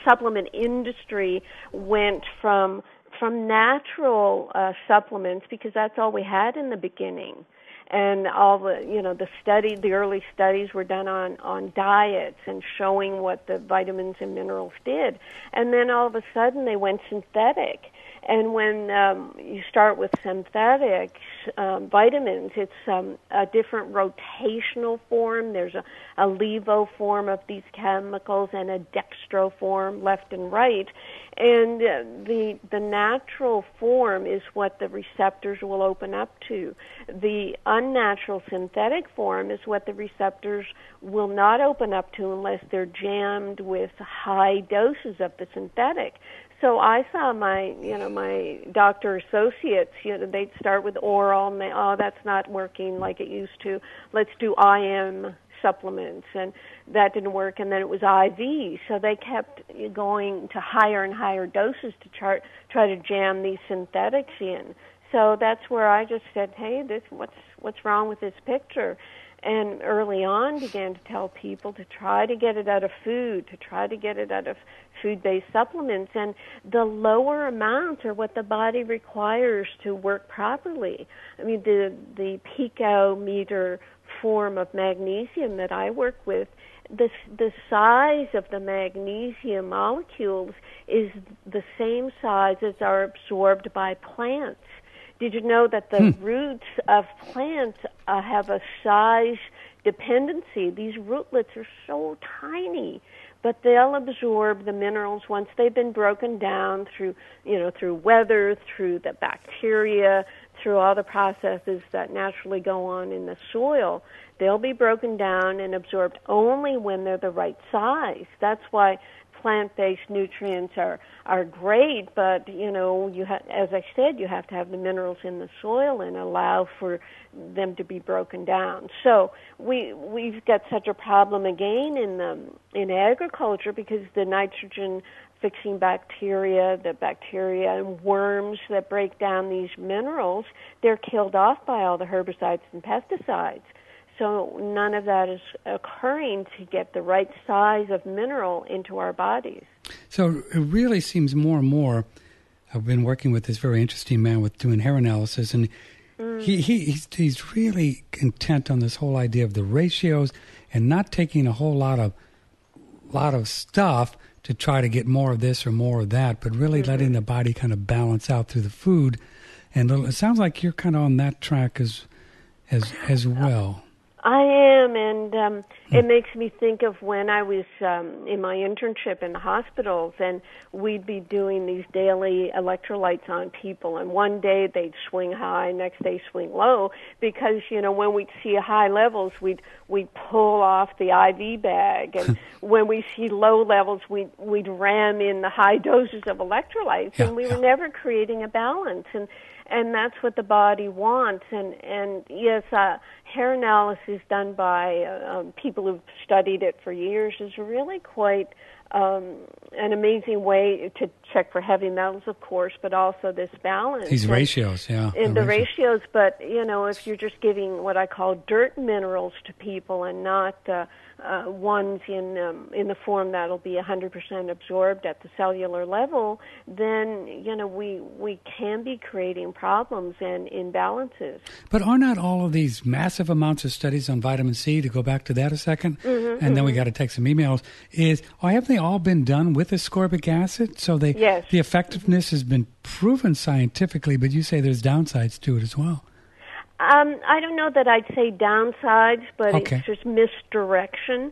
supplement industry went from natural supplements, because that's all we had in the beginning. And all the early studies were done on diets and showing what the vitamins and minerals did. And then all of a sudden they went synthetic. And when you start with synthetic vitamins, it's a different rotational form. There's a levo form of these chemicals and a dextro form, left and right. And the natural form is what the receptors will open up to. The unnatural synthetic form is what the receptors will not open up to unless they're jammed with high doses of the synthetic. So I saw my doctor associates, they'd start with oral, and that's not working like it used to. Let's do IM supplements, and that didn't work, and then it was IV. So they kept going to higher and higher doses to try to jam these synthetics in. So that's where I just said, hey, what's wrong with this picture? And early on began to tell people to try to get it out of food, to try to get it out of food-based supplements. And the lower amounts are what the body requires to work properly. I mean, the picometer form of magnesium that I work with, the size of the magnesium molecules is the same size as are absorbed by plants. Did you know that the roots of plants have a size dependency? These rootlets are so tiny, but they'll absorb the minerals once they've been broken down through weather, through the bacteria, through all the processes that naturally go on in the soil. They'll be broken down and absorbed only when they're the right size. That's why plant-based nutrients are great, but as I said, you have to have the minerals in the soil and allow for them to be broken down. So we've got such a problem again in agriculture because the nitrogen-fixing bacteria, the bacteria and worms that break down these minerals, they're killed off by all the herbicides and pesticides. So none of that is occurring to get the right size of mineral into our bodies. So it really seems more and more, I've been working with this very interesting man with doing hair analysis, and he's really intent on this whole idea of the ratios and not taking a whole lot of stuff to try to get more of this or more of that, but really letting the body kind of balance out through the food. And it sounds like you're kind of on that track as well. I am, and it makes me think of when I was in my internship in the hospitals, and we'd be doing these daily electrolytes on people, and one day they'd swing high, next day swing low, because, when we'd see high levels, we'd pull off the IV bag, and when we see low levels, we'd ram in the high doses of electrolytes, and we were never creating a balance, and that's what the body wants. And yes, hair analysis done by people who've studied it for years is really quite an amazing way to check for heavy metals, of course, but also this balance. These ratios, yeah. In the ratios, but, if you're just giving what I call dirt minerals to people and not ones in the form that'll be 100% absorbed at the cellular level, then, we can be creating problems and imbalances. But are not all of these massive amounts of studies on vitamin C, to go back to that a second, and then we got to take some emails, have they all been done with ascorbic acid? So yes. The effectiveness has been proven scientifically, but you say there's downsides to it as well. I don't know that I'd say downsides, but it's just misdirection.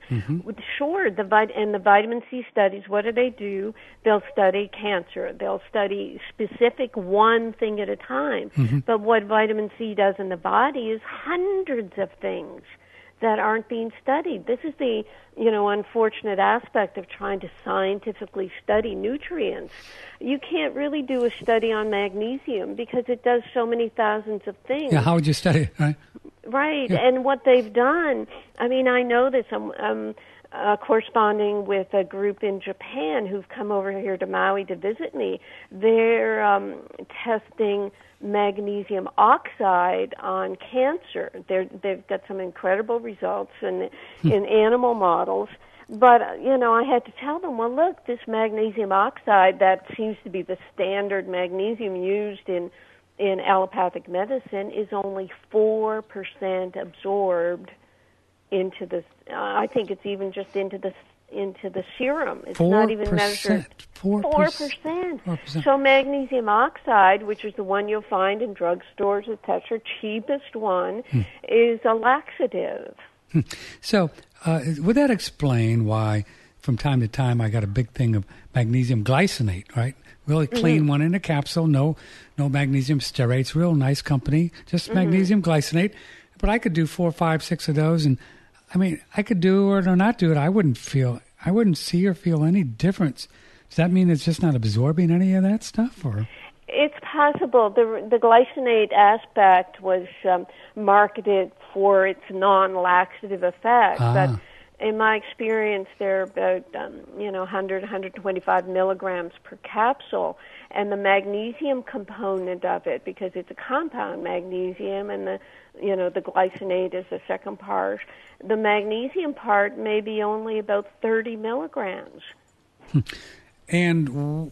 Sure, the vitamin C studies, what do? They'll study cancer. They'll study specific one thing at a time. But what vitamin C does in the body is hundreds of things that aren't being studied. This is the, unfortunate aspect of trying to scientifically study nutrients. You can't really do a study on magnesium because it does so many thousands of things. Yeah, how would you study it, right? Right, Yeah. and what they've done, I know this, I'm corresponding with a group in Japan who've come over here to Maui to visit me. They're testing magnesium oxide on cancer. They've got some incredible results in animal models. But, I had to tell them, well, look, this magnesium oxide, that seems to be the standard magnesium used in in allopathic medicine is only 4% absorbed into the. I think it's even just into the serum. It's 4%, not even measured. 4%. So magnesium oxide, which is the one you'll find in drugstores, etc., cheapest one, is a laxative. So would that explain why from time to time I got a big thing of magnesium glycinate, right? Really clean one in a capsule, no magnesium stearates, real nice company, just magnesium glycinate. But I could do 4, 5, 6 of those, and I mean, I could do it or not do it. I wouldn't see or feel any difference. Does that mean it's just not absorbing any of that stuff, or? It's possible. The glycinate aspect was marketed for its non-laxative effect, but in my experience, they're about 100, 125 milligrams per capsule, and the magnesium component of it, because it's a compound magnesium, and the glycinate is the second part. The magnesium part may be only about 30 milligrams. And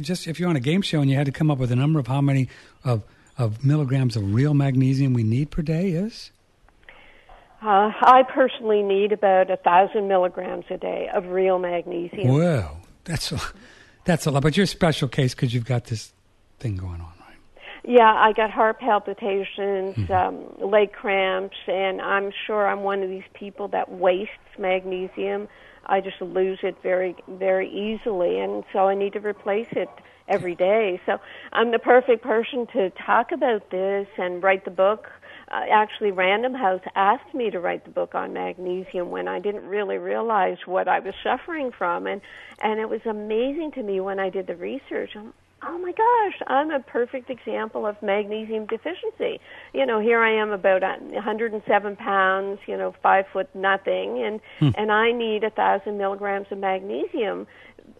just if you're on a game show and you had to come up with a number of how many of milligrams of real magnesium we need per day is? I personally need about 1,000 milligrams a day of real magnesium. Wow, that's a lot. But you're a special case because you've got this thing going on, right? Yeah, I got heart palpitations, leg cramps, and I'm sure I'm one of these people that wastes magnesium. I just lose it very, very easily, and so I need to replace it every day. So I'm the perfect person to talk about this and write the book. Actually, Random House asked me to write the book on magnesium when I didn't really realize what I was suffering from, and it was amazing to me when I did the research. Oh my gosh, I'm a perfect example of magnesium deficiency. Here I am about 107 pounds, 5 foot nothing, and I need 1,000 milligrams of magnesium.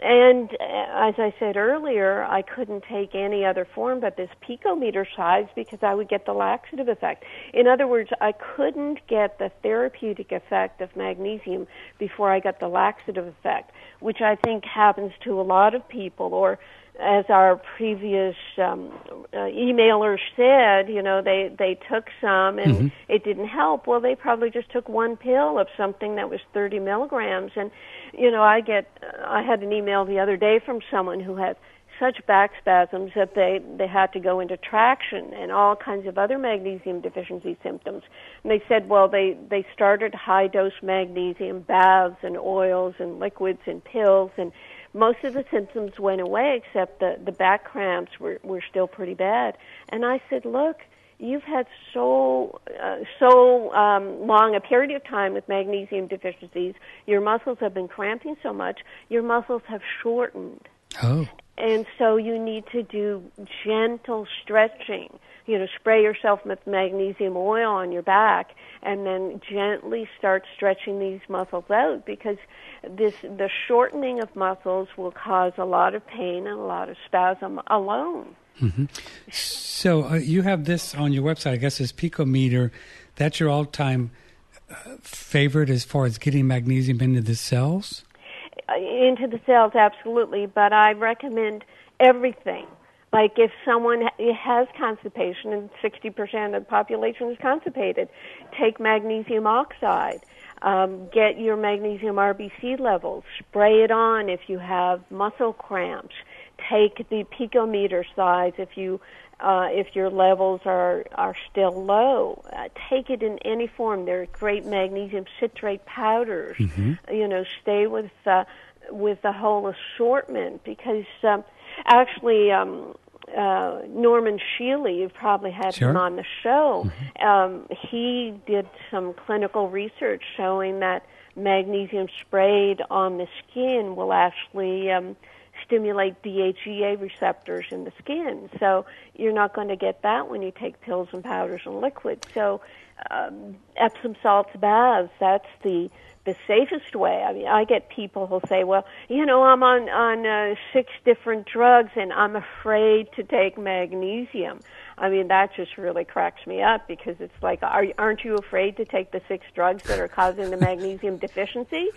And as I said earlier, I couldn't take any other form but this picometer size because I would get the laxative effect. In other words, I couldn't get the therapeutic effect of magnesium before I got the laxative effect, which I think happens to a lot of people, or as our previous emailer said, they took some and it didn't help. Well, they probably just took one pill of something that was 30 milligrams. And, I had an email the other day from someone who had such back spasms that they had to go into traction and all kinds of other magnesium deficiency symptoms. And they said, well, they started high-dose magnesium baths and oils and liquids and pills, and most of the symptoms went away except the back cramps were still pretty bad. And I said, look, you've had so long a period of time with magnesium deficiencies. Your muscles have been cramping so much, your muscles have shortened. Oh. And so you need to do gentle stretching. Spray yourself with magnesium oil on your back and then gently start stretching these muscles out, because the shortening of muscles will cause a lot of pain and a lot of spasm alone. Mm-hmm. So you have this on your website, I guess, is picometer. That's your all-time favorite as far as getting magnesium into the cells? Into the cells, absolutely, but I recommend everything. Like if someone has constipation, and 60% of the population is constipated, take magnesium oxide. Get your magnesium RBC levels. Spray it on if you have muscle cramps. Take the picometer size if your levels are still low. Take it in any form. There are great magnesium citrate powders. Stay with the whole assortment, because actually Norman Shealy, you've probably had him on the show. He did some clinical research showing that magnesium sprayed on the skin will actually stimulate DHEA receptors in the skin. So you're not going to get that when you take pills and powders and liquids. So Epsom salts baths, that's the safest way. I mean, I get people who'll say, well, I'm on 6 different drugs and I'm afraid to take magnesium. I mean, that just really cracks me up because it's like, aren't you afraid to take the 6 drugs that are causing the magnesium deficiency?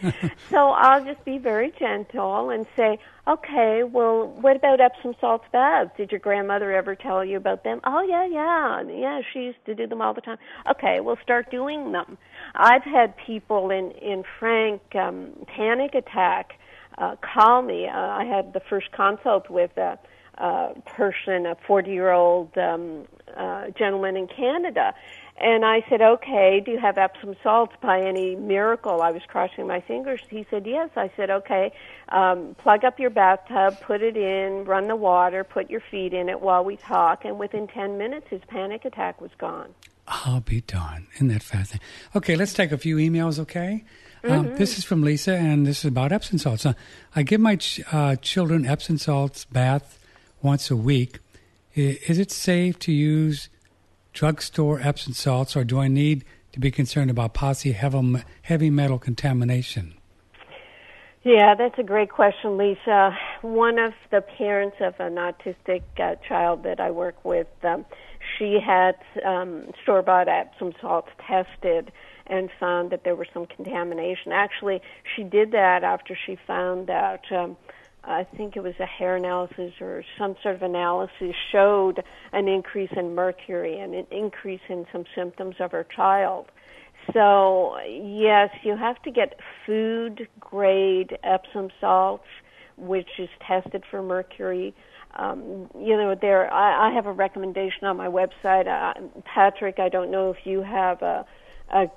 So I'll just be very gentle and say, okay, well, what about Epsom salts baths? Did your grandmother ever tell you about them? Oh, yeah, she used to do them all the time. Okay, we'll start doing them. I've had people in frank panic attack call me. I had the first consult with a person, a 40-year-old gentleman in Canada. And I said, okay, do you have Epsom salts by any miracle? I was crossing my fingers. He said, yes. I said, okay, plug up your bathtub, put it in, run the water, put your feet in it while we talk. And within 10 minutes, his panic attack was gone. I'll be darned. Isn't that fascinating? Okay, let's take a few emails, okay? This is from Lisa, and this is about Epsom salts. I give my children Epsom salts bath once a week. Is it safe to use drugstore Epsom salts, or do I need to be concerned about possibly heavy metal contamination? Yeah, that's a great question, Lisa. One of the parents of an autistic child that I work with, she had store-bought Epsom salts tested and found that there was some contamination. Actually, she did that after she found out, I think it was a hair analysis or some sort of analysis showed an increase in mercury and an increase in some symptoms of her child. So, yes, you have to get food-grade Epsom salts, which is tested for mercury. I have a recommendation on my website. Patrick, I don't know if you have a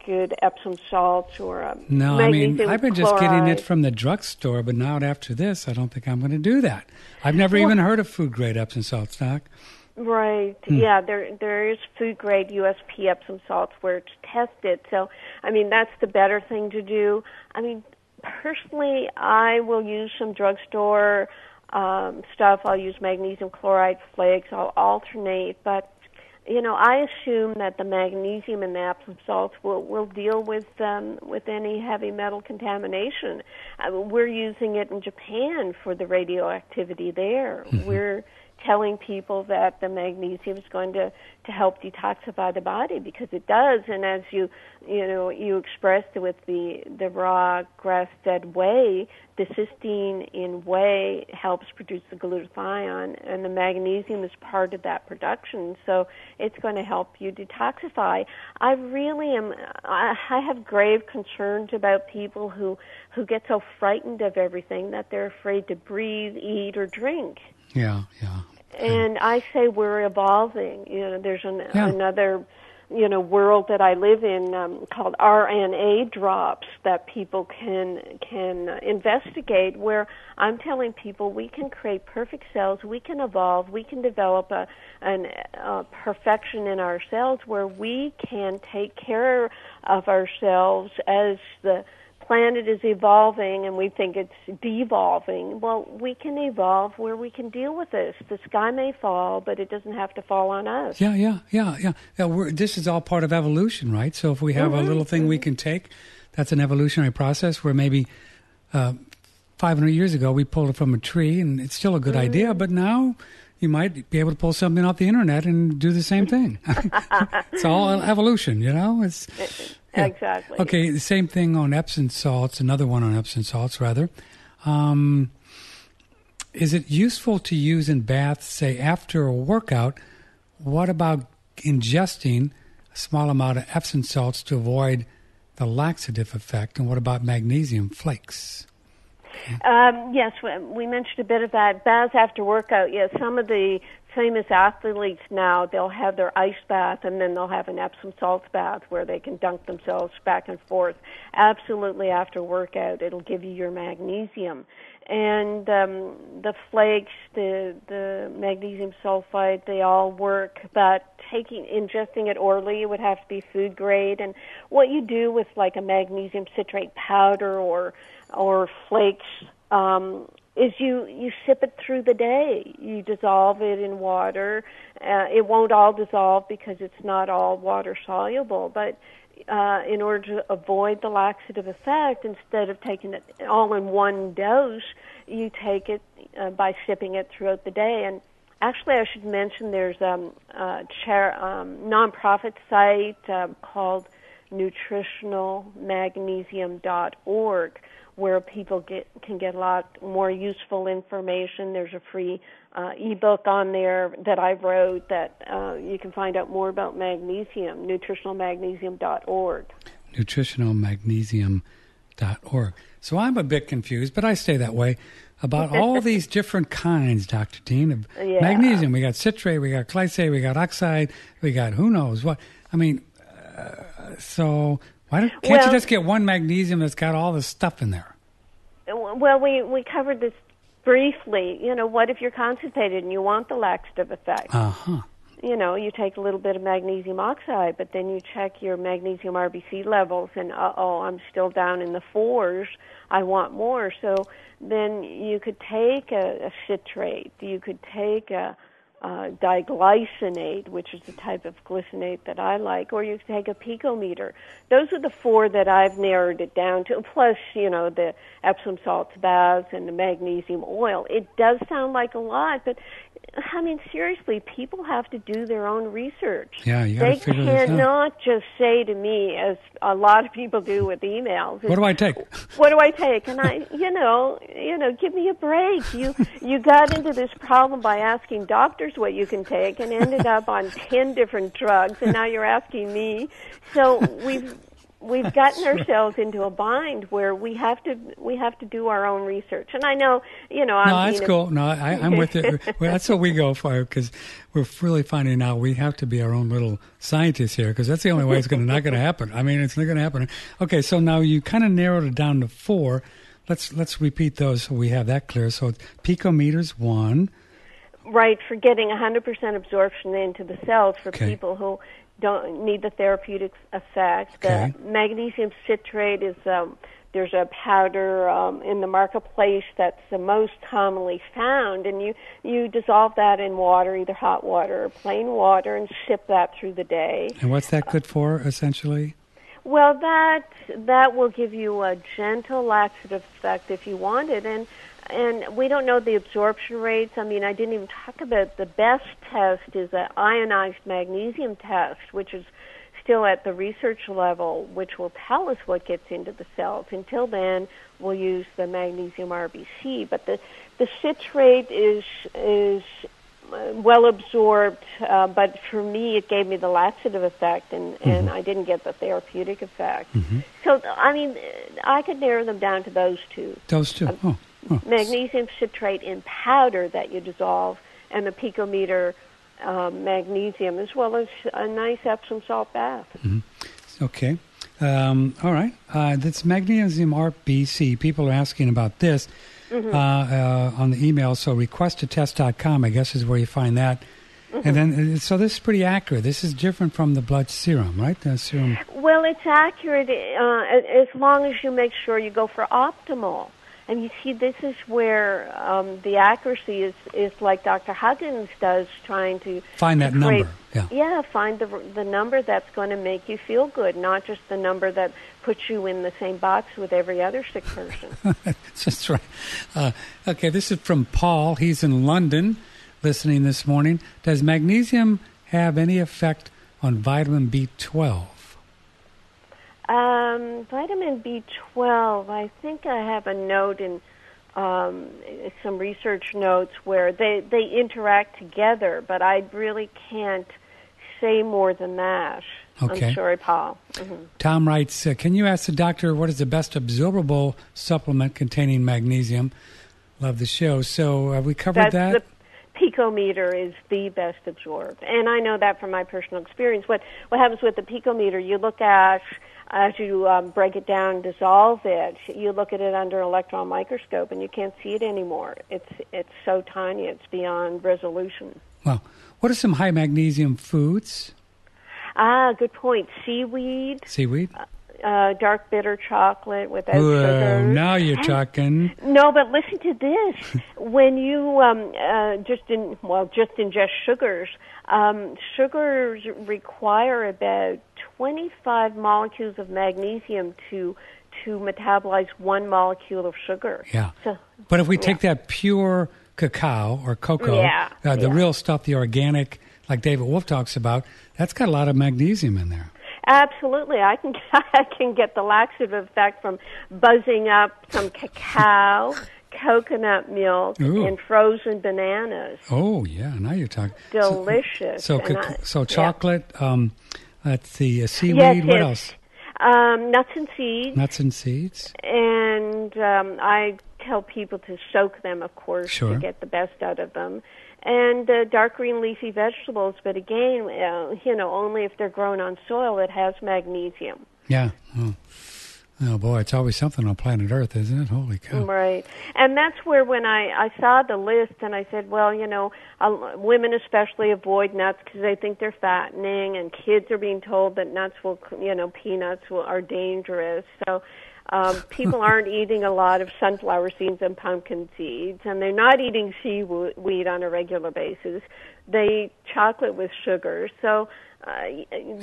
good Epsom salts or a No, I mean, I've been just getting it magnesium-chloride. from the drugstore, but now after this, I don't think I'm going to do that. I've never even heard of food-grade Epsom salts, Doc. Right. Yeah, there is food-grade USP Epsom salts where it's tested. So, I mean, that's the better thing to do. I mean, personally, I will use some drugstore stuff. I'll use magnesium-chloride flakes. I'll alternate, but I assume that the magnesium in the Epsom salts will deal with any heavy metal contamination. We're using it in Japan for the radioactivity there. Mm-hmm. We're telling people that the magnesium is going to help detoxify the body because it does. And as you expressed with the raw grass-fed whey, the cysteine in whey helps produce the glutathione, and the magnesium is part of that production. So it's going to help you detoxify. I have grave concerns about people who get so frightened of everything that they're afraid to breathe, eat, or drink. Yeah. And I say we're evolving. There's another, world that I live in called RNA drops that people can investigate. Where I'm telling people we can create perfect cells, we can evolve, we can develop a perfection in our cells where we can take care of ourselves as the planet is evolving and we think it's devolving. Well, we can evolve where we can deal with this. The sky may fall, but it doesn't have to fall on us. Yeah. This is all part of evolution, right? So if we have a little thing we can take, that's an evolutionary process where maybe 500 years ago we pulled it from a tree and it's still a good idea, but now you might be able to pull something off the internet and do the same thing. It's all evolution, It's Yeah. Exactly. Okay, the same thing on Epsom salts, another one on Epsom salts, rather. Is it useful to use in baths, say, after a workout? What about ingesting a small amount of Epsom salts to avoid the laxative effect? And what about magnesium flakes? Yes, we mentioned a bit of that. Baths after workout, yes. Some of the famous athletes now, they'll have their ice bath and then they'll have an Epsom salts bath where they can dunk themselves back and forth. Absolutely after workout, it'll give you your magnesium. And the flakes, the magnesium sulfide, they all work, but ingesting it orally, it would have to be food grade. And what you do with like a magnesium citrate powder or flakes is you sip it through the day. You dissolve it in water. It won't all dissolve because it's not all water soluble, but in order to avoid the laxative effect, instead of taking it all in one dose, you take it by sipping it throughout the day. And Actually, I should mention there's a nonprofit site called nutritionalmagnesium.org where people can get a lot more useful information. There's a free ebook on there that I wrote that you can find out more about magnesium, nutritionalmagnesium.org. Nutritionalmagnesium.org. So I'm a bit confused, but I stay that way, about all these different kinds, Dr. Dean, of magnesium. We got citrate, we got glycate, we got oxide, we got who knows what. I mean, so can't you just get one magnesium that's got all this stuff in there? Well, we covered this briefly. What if you're constipated and you want the laxative effect? Uh-huh. You take a little bit of magnesium oxide, but then you check your magnesium RBC levels, and I'm still down in the 4s. I want more. So then you could take a citrate. You could take a diglycinate, which is the type of glycinate that I like, or you could take a picometer. Those are the 4 that I've narrowed it down to, plus, the Epsom salts baths and the magnesium oil. It does sound like a lot, but I mean, seriously, people have to do their own research. Yeah, you got to figure this out. They cannot just say to me, as a lot of people do with emails, "What do I take? What do I take?" And I, give me a break. You got into this problem by asking doctors what you can take, and ended up on 10 different drugs, and now you're asking me. So we've gotten ourselves into a bind where we have to do our own research. And I know, that's cool. No, I'm with you. Well, that's what we go for, because we're really finding out we have to be our own little scientists here, because that's the only way it's not going to happen. I mean, it's not going to happen. Okay, so now you kind of narrowed it down to 4. Let's repeat those so we have that clear. So it's picometers 1. Right, for getting 100% absorption into the cells for people who don't need the therapeutic effect. Okay. The magnesium citrate is there's a powder in the marketplace that's the most commonly found, and you dissolve that in water, either hot water or plain water, and sip that through the day. And what's that good for, essentially? Well, that will give you a gentle laxative effect if you want it, and we don't know the absorption rates. I mean, I didn't even talk about the best test is an ionized magnesium test, which is still at the research level, which will tell us what gets into the cells. Until then, we'll use the magnesium RBC. But the citrate is well absorbed, but for me, it gave me the laxative effect, and I didn't get the therapeutic effect. Mm-hmm. So, I mean, I could narrow them down to those 2. Those 2. Magnesium citrate in powder that you dissolve, and the picometer magnesium, as well as a nice Epsom salt bath. Mm-hmm. Okay. All right. That's magnesium RBC. People are asking about this on the email. So requestatest.com, I guess, is where you find that. Mm-hmm. And then, so this is pretty accurate. This is different from the blood serum, right? The serum. Well, it's accurate as long as you make sure you go for optimal. And you see, this is where the accuracy is like Dr. Huggins does, trying to find that number. Yeah, find the number that's going to make you feel good, not just the number that puts you in the same box with every other sick person. That's right. Okay, this is from Paul. He's in London, listening this morning. Does magnesium have any effect on vitamin B12? Vitamin B12, I think I have a note in some research notes where they interact together, but I really can't say more than that. Okay. I'm sorry, Paul. Mm-hmm. Tom writes, can you ask the doctor what is the best absorbable supplement containing magnesium? Love the show. So have we covered that? The picometer is the best absorbed, and I know that from my personal experience. What happens with the picometer, you look at, as you break it down, dissolve it, you look at it under an electron microscope, and you can't see it anymore. It's so tiny, it's beyond resolution. Wow. What are some high magnesium foods? Good point. Seaweed. Seaweed? Dark bitter chocolate without sugar. Now you're talking. No, but listen to this. When you just ingest sugars, sugars require about 25 molecules of magnesium to metabolize 1 molecule of sugar. Yeah. So, but if we take that pure cacao or cocoa, the real stuff, the organic, like David Wolf talks about, that's got a lot of magnesium in there. Absolutely. I can get the laxative effect from buzzing up some cacao, coconut milk, and frozen bananas. Oh, yeah. Now you're talking. Delicious. So chocolate, that's the seaweed. What else? Nuts and seeds. Nuts and seeds. And I tell people to soak them, of course, to get the best out of them. And dark green leafy vegetables, but again, only if they're grown on soil that has magnesium. Yeah. Oh, boy, it's always something on planet Earth, isn't it? Holy cow. Right. And that's where when I saw the list and I said, well, women especially avoid nuts because they think they're fattening, and kids are being told that peanuts are dangerous. So people aren't eating a lot of sunflower seeds and pumpkin seeds, and they're not eating seaweed on a regular basis. They eat chocolate with sugar. So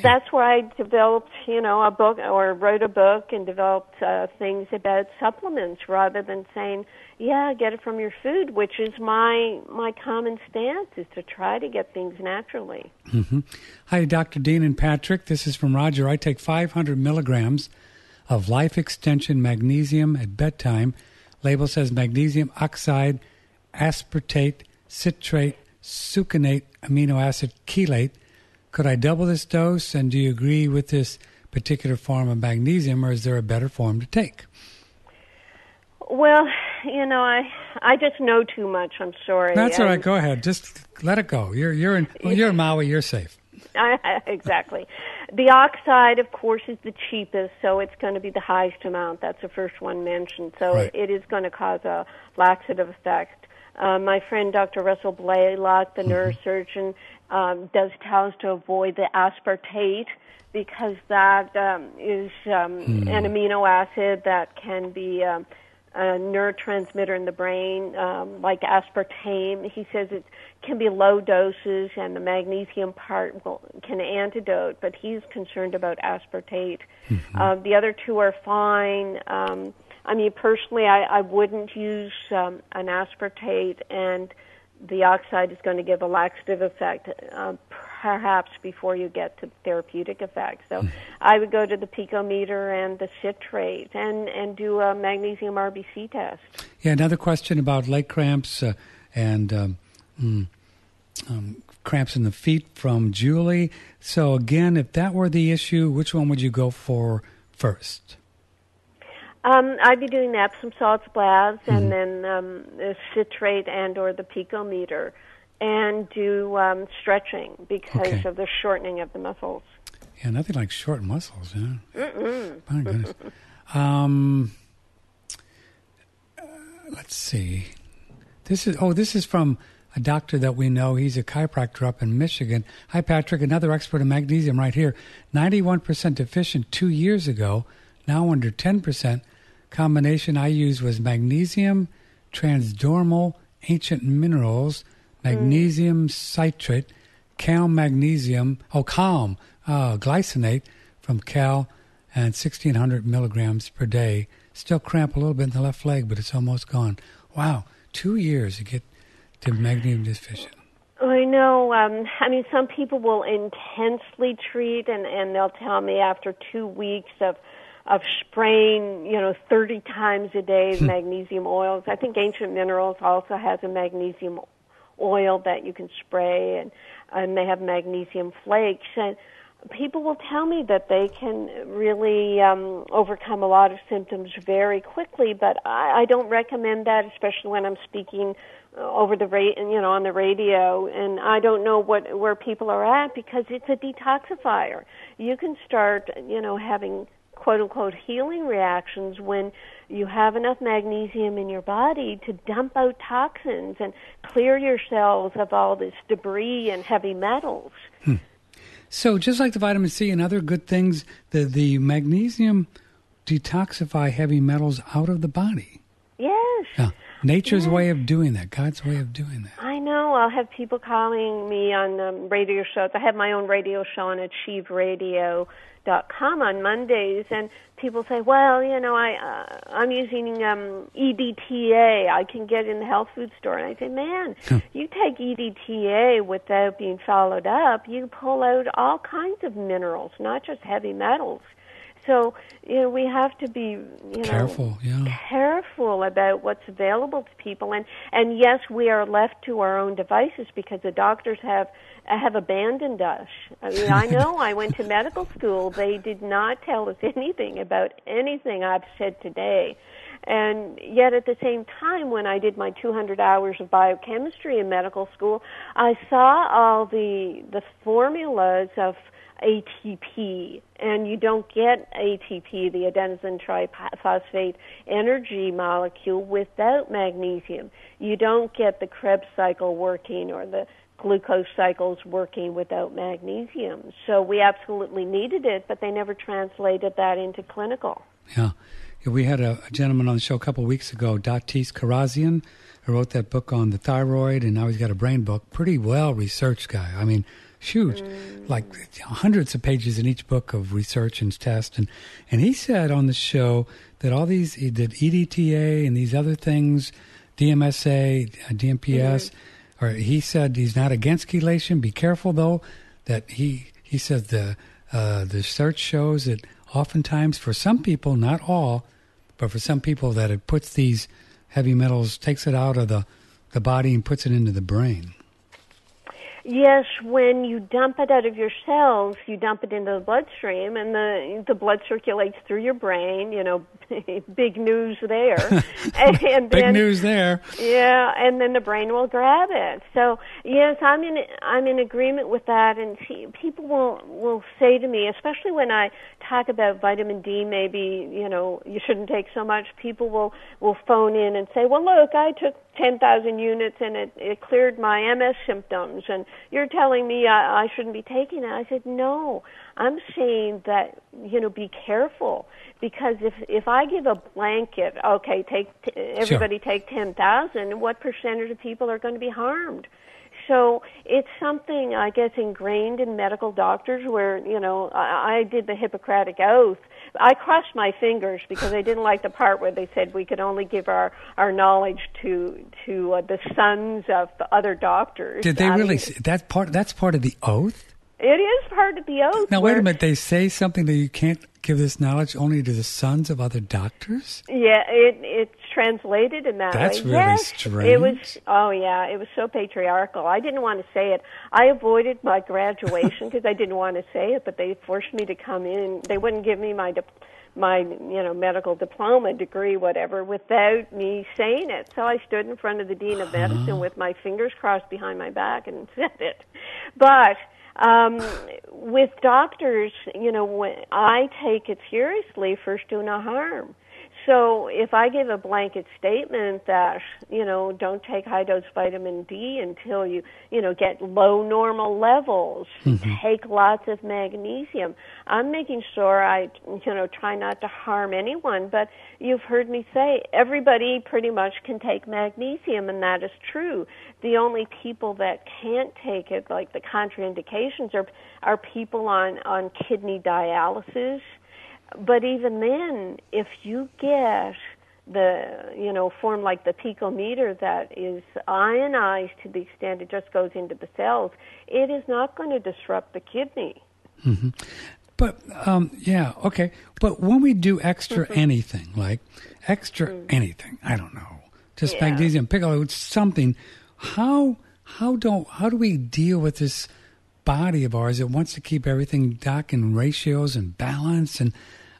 that's where I developed, a book, or wrote a book and developed things about supplements rather than saying, get it from your food, which is my common stance, is to try to get things naturally. Mm-hmm. Hi, Dr. Dean and Patrick. This is from Roger. I take 500 milligrams of Life Extension Magnesium at bedtime. Label says magnesium oxide, aspartate, citrate, succinate, amino acid chelate. Could I double this dose, and do you agree with this particular form of magnesium, or is there a better form to take? Well, I just know too much. I'm sorry. That's all right. Go ahead. Just let it go. You're in Maui. You're safe. Exactly. The oxide, of course, is the cheapest, so it's going to be the highest amount. That's the first one mentioned. So it is going to cause a laxative effect. My friend Dr. Russell Blaylock, the neurosurgeon, does tell us to avoid the aspartate because that is an amino acid that can be a neurotransmitter in the brain, like aspartame. He says it can be low doses, and the magnesium part can antidote, but he's concerned about aspartate. The other two are fine. Personally, I wouldn't use an aspartate, and the oxide is going to give a laxative effect, perhaps before you get to therapeutic effect. So I would go to the picometer and the citrate and do a magnesium RBC test. Yeah, another question about leg cramps and cramps in the feet from Julie. So again, if that were the issue, which one would you go for first? I'd be doing the Epsom salts baths and then the citrate and or the picometer, and do stretching because of the shortening of the muscles. Yeah, nothing like short muscles, My goodness. Let's see. This is from a doctor that we know. He's a chiropractor up in Michigan. Hi, Patrick, another expert in magnesium right here. 91% deficient 2 years ago, now under 10%. Combination I used was magnesium, transdermal, ancient minerals, magnesium citrate, calm glycinate from Cal, and 1,600 milligrams per day. Still cramp a little bit in the left leg, but it's almost gone. Wow, 2 years to get to magnesium deficient. I know. Some people will intensely treat, and they'll tell me after 2 weeks of spraying, 30 times a day magnesium oils. I think Ancient Minerals also has a magnesium oil that you can spray, and they have magnesium flakes. And people will tell me that they can really overcome a lot of symptoms very quickly, but I don't recommend that, especially when I'm speaking over the on the radio, and I don't know where people are at, because it's a detoxifier. You can start, having quote-unquote healing reactions when you have enough magnesium in your body to dump out toxins and clear your cells of all this debris and heavy metals. So just like the vitamin C and other good things, the magnesium detoxify heavy metals out of the body. Yes. Nature's way of doing that, God's way of doing that. I know. I'll have people calling me on radio shows. I have my own radio show on achieveradio.com on Mondays, and people say, well, I'm using EDTA. I can get it in the health food store. And I say, man, you take EDTA without being followed up, you pull out all kinds of minerals, not just heavy metals. So, we have to be, careful about what's available to people. And yes, we are left to our own devices because the doctors have abandoned us. I mean, I know I went to medical school. They did not tell us anything about anything I've said today. And yet at the same time, when I did my 200 hours of biochemistry in medical school, I saw all the formulas of ATP, and you don't get ATP, the adenosine triphosphate energy molecule, without magnesium. You don't get the Krebs cycle working or the glucose cycles working without magnesium. So we absolutely needed it, but they never translated that into clinical. Yeah. We had a gentleman on the show a couple of weeks ago, Datis Karazian, who wrote that book on the thyroid, and now he's got a brain book. Pretty well-researched guy. I mean, huge, like hundreds of pages in each book of research and tests. And he said on the show that all these, he did EDTA and these other things, DMSA, DMPS, or he said he's not against chelation. Be careful, though, that he says the research shows that oftentimes for some people, not all, but for some people that it puts these heavy metals, takes it out of the body and puts it into the brain. Yes, when you dump it out of your cells, you dump it into the bloodstream, and the blood circulates through your brain. Big news there. And big news there. Yeah, and then the brain will grab it. So yes, I'm in agreement with that. And people will say to me, especially when I talk about vitamin D, maybe you shouldn't take so much. People will phone in and say, well, look, I took 10,000 units and it cleared my MS symptoms, and you're telling me I shouldn't be taking it. I said, no, I'm saying that, be careful, because if I give a blanket, okay, everybody take 10,000, what percentage of people are going to be harmed? So it's something, I guess, ingrained in medical doctors where, I did the Hippocratic Oath. I crossed my fingers because I didn't like the part where they said we could only give our knowledge to the sons of the other doctors. Did they really? That's part of the oath? It is part of the oath. Now, wait a minute. They say something that you can't give this knowledge only to the sons of other doctors? Yeah, it's translated in that way. That's really strange. It was so patriarchal. I didn't want to say it. I avoided my graduation because I didn't want to say it, but they forced me to come in. They wouldn't give me my medical diploma, degree, whatever, without me saying it. So I stood in front of the Dean of Medicine with my fingers crossed behind my back and said it. But with doctors, I take it seriously, first do no harm. So if I give a blanket statement that, don't take high-dose vitamin D until you get low normal levels, take lots of magnesium, I'm making sure I, try not to harm anyone. But you've heard me say everybody pretty much can take magnesium, and that is true. The only people that can't take it, like the contraindications, are people on kidney dialysis. But even then, if you get the, form like the picometer that is ionized to the extent it just goes into the cells, it is not going to disrupt the kidney. Mm-hmm. But, okay. But when we do extra anything, like anything, I don't know, just magnesium, piccolo, something, how do we deal with this body of ours that wants to keep everything doc in ratios and balance? And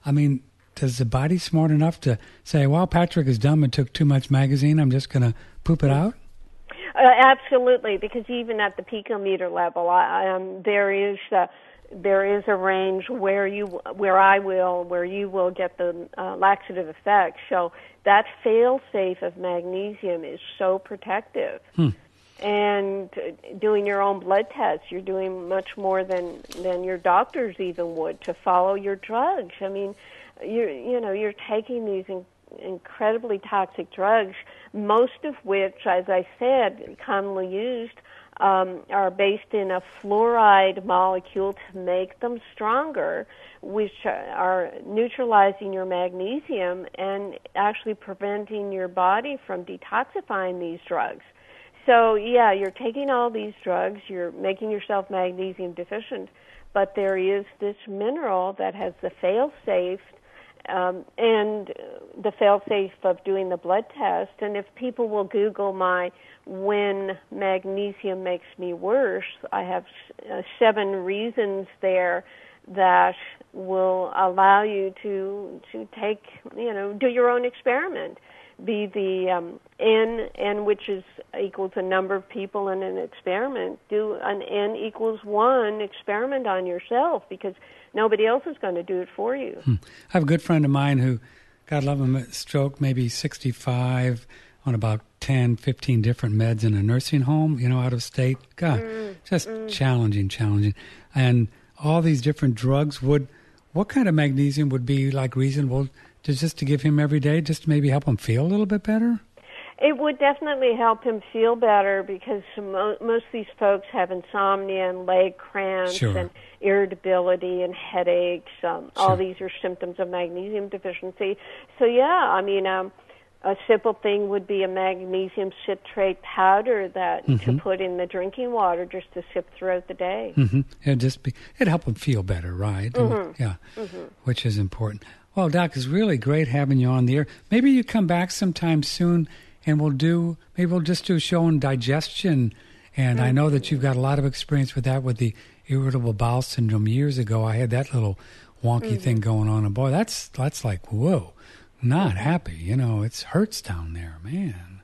I mean, does the body smart enough to say, well, Patrick is dumb and took too much magazine, I'm just going to poop it out? Absolutely, because even at the picometer level, there is a range where you will get the laxative effect. So that fail-safe of magnesium is so protective. And doing your own blood tests, you're doing much more than your doctors even would to follow your drugs. I mean, you're taking these incredibly toxic drugs. most of which, as I said, commonly used, are based in a fluoride molecule to make them stronger, which are neutralizing your magnesium and actually preventing your body from detoxifying these drugs. So, yeah, you're taking all these drugs, you're making yourself magnesium deficient, but there is this mineral that has the fail-safe and the fail-safe of doing the blood test. And if people will Google my "when magnesium makes me worse," I have 7 reasons there that will allow you to take, do your own experiment. Be the N, which is equals a number of people in an experiment. Do an N equals 1 experiment on yourself, because nobody else is going to do it for you. I have a good friend of mine who, God love him, stroke, maybe 65, on about 10, 15 different meds in a nursing home, out of state. God, just challenging. And all these different drugs what kind of magnesium would be like reasonable just to give him every day, just to maybe help him feel a little bit better? It would definitely help him feel better, because most of these folks have insomnia and leg cramps and irritability and headaches. All these are symptoms of magnesium deficiency. So, a simple thing would be a magnesium citrate powder that to put in the drinking water just to sip throughout the day. It'd help him feel better, right? Which is important. Well, Doc, it's really great having you on the air. Maybe you come back sometime soon, and we'll just do a show on digestion. And I know that you've got a lot of experience with that, with the irritable bowel syndrome. Years ago, I had that little wonky thing going on, and boy, that's like, whoa, not happy. It hurts down there, man.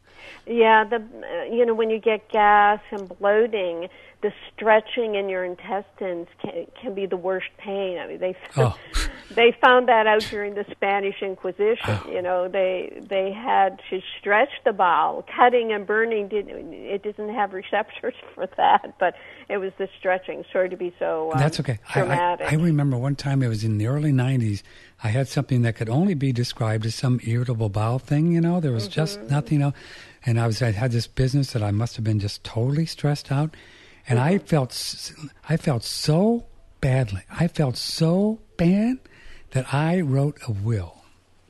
Yeah, when you get gas and bloating, the stretching in your intestines can be the worst pain. I mean, they found that out during the Spanish Inquisition. They had to stretch the bowel. Cutting and burning didn't have receptors for that, but it was the stretching. Sorry to be so that's okay. dramatic. I remember one time, it was in the early 90s, I had something that could only be described as some irritable bowel thing. There was just nothing else. And I had this business that I must have been just totally stressed out. And I felt so badly. I felt so bad that I wrote a will.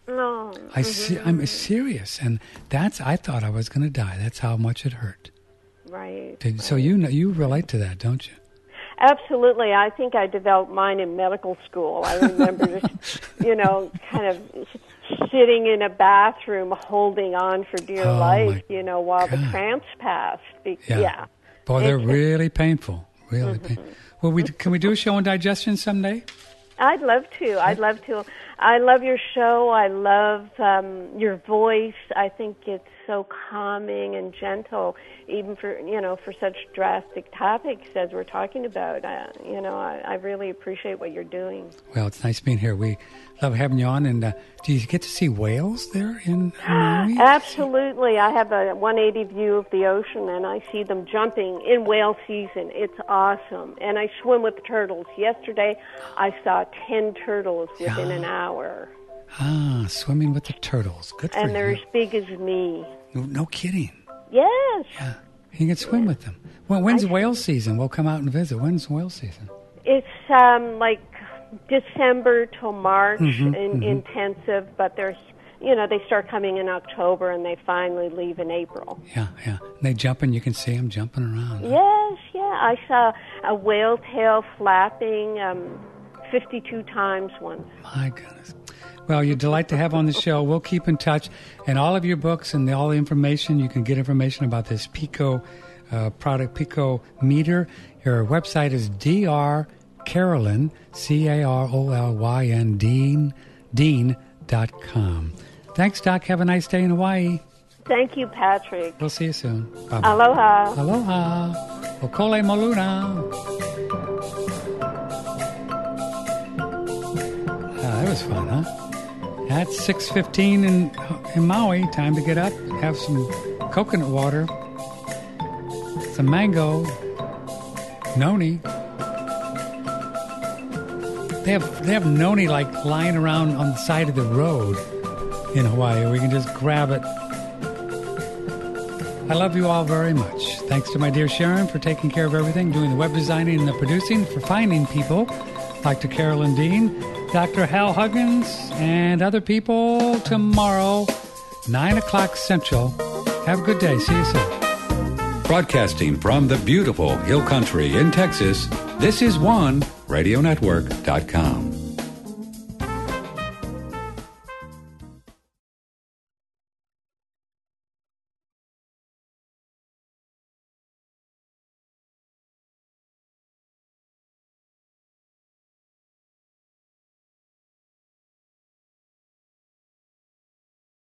No. I'm serious. And I thought I was going to die. That's how much it hurt. Right. So you relate to that, don't you? Absolutely. I think I developed mine in medical school. I remember just, kind of sitting in a bathroom holding on for dear life, while the cramps passed. Yeah. Boy, they're really painful. Really painful. Well, can we do a show on digestion someday? I'd love to. I love your show. I love your voice. I think it's so calming and gentle, even for such drastic topics as we're talking about. I really appreciate what you're doing. Well, it's nice being here. We love having you on. And do you get to see whales there in Maui? Absolutely. I have a 180 view of the ocean, and I see them jumping in whale season. It's awesome. And I swim with turtles. Yesterday, I saw 10 turtles within an hour. Swimming with the turtles. Good for you. And they're as big as me. No kidding. Yes. Yeah. You can swim with them. Well, when's whale season? We'll come out and visit. When's whale season? It's like December till March intensive, but they're they start coming in October and they finally leave in April. Yeah. And they jump and you can see them jumping around. Yes, yeah. I saw a whale tail flapping 52 times once. My goodness. Well, you're a delight to have on the show. We'll keep in touch. And all of your books and all the information, you can get information about this Pico product, Pico meter. Your website is Carolyn, Carolyn, Dean.com. Thanks, Doc. Have a nice day in Hawaii. Thank you, Patrick. We'll see you soon. Bye-bye. Aloha. Aloha. Okole Moluna. That was fun, huh? That's 6:15 in Maui. Time to get up, have some coconut water, some mango, noni. They have noni like lying around on the side of the road in Hawaii. We can just grab it I love you all very much. Thanks to my dear Sharon for taking care of everything, doing the web designing and the producing, for finding people like to Carolyn Dean, Dr. Hal Huggins, and other people tomorrow, 9 o'clock Central. Have a good day. See you soon. Broadcasting from the beautiful Hill Country in Texas, this is OneRadioNetwork.com.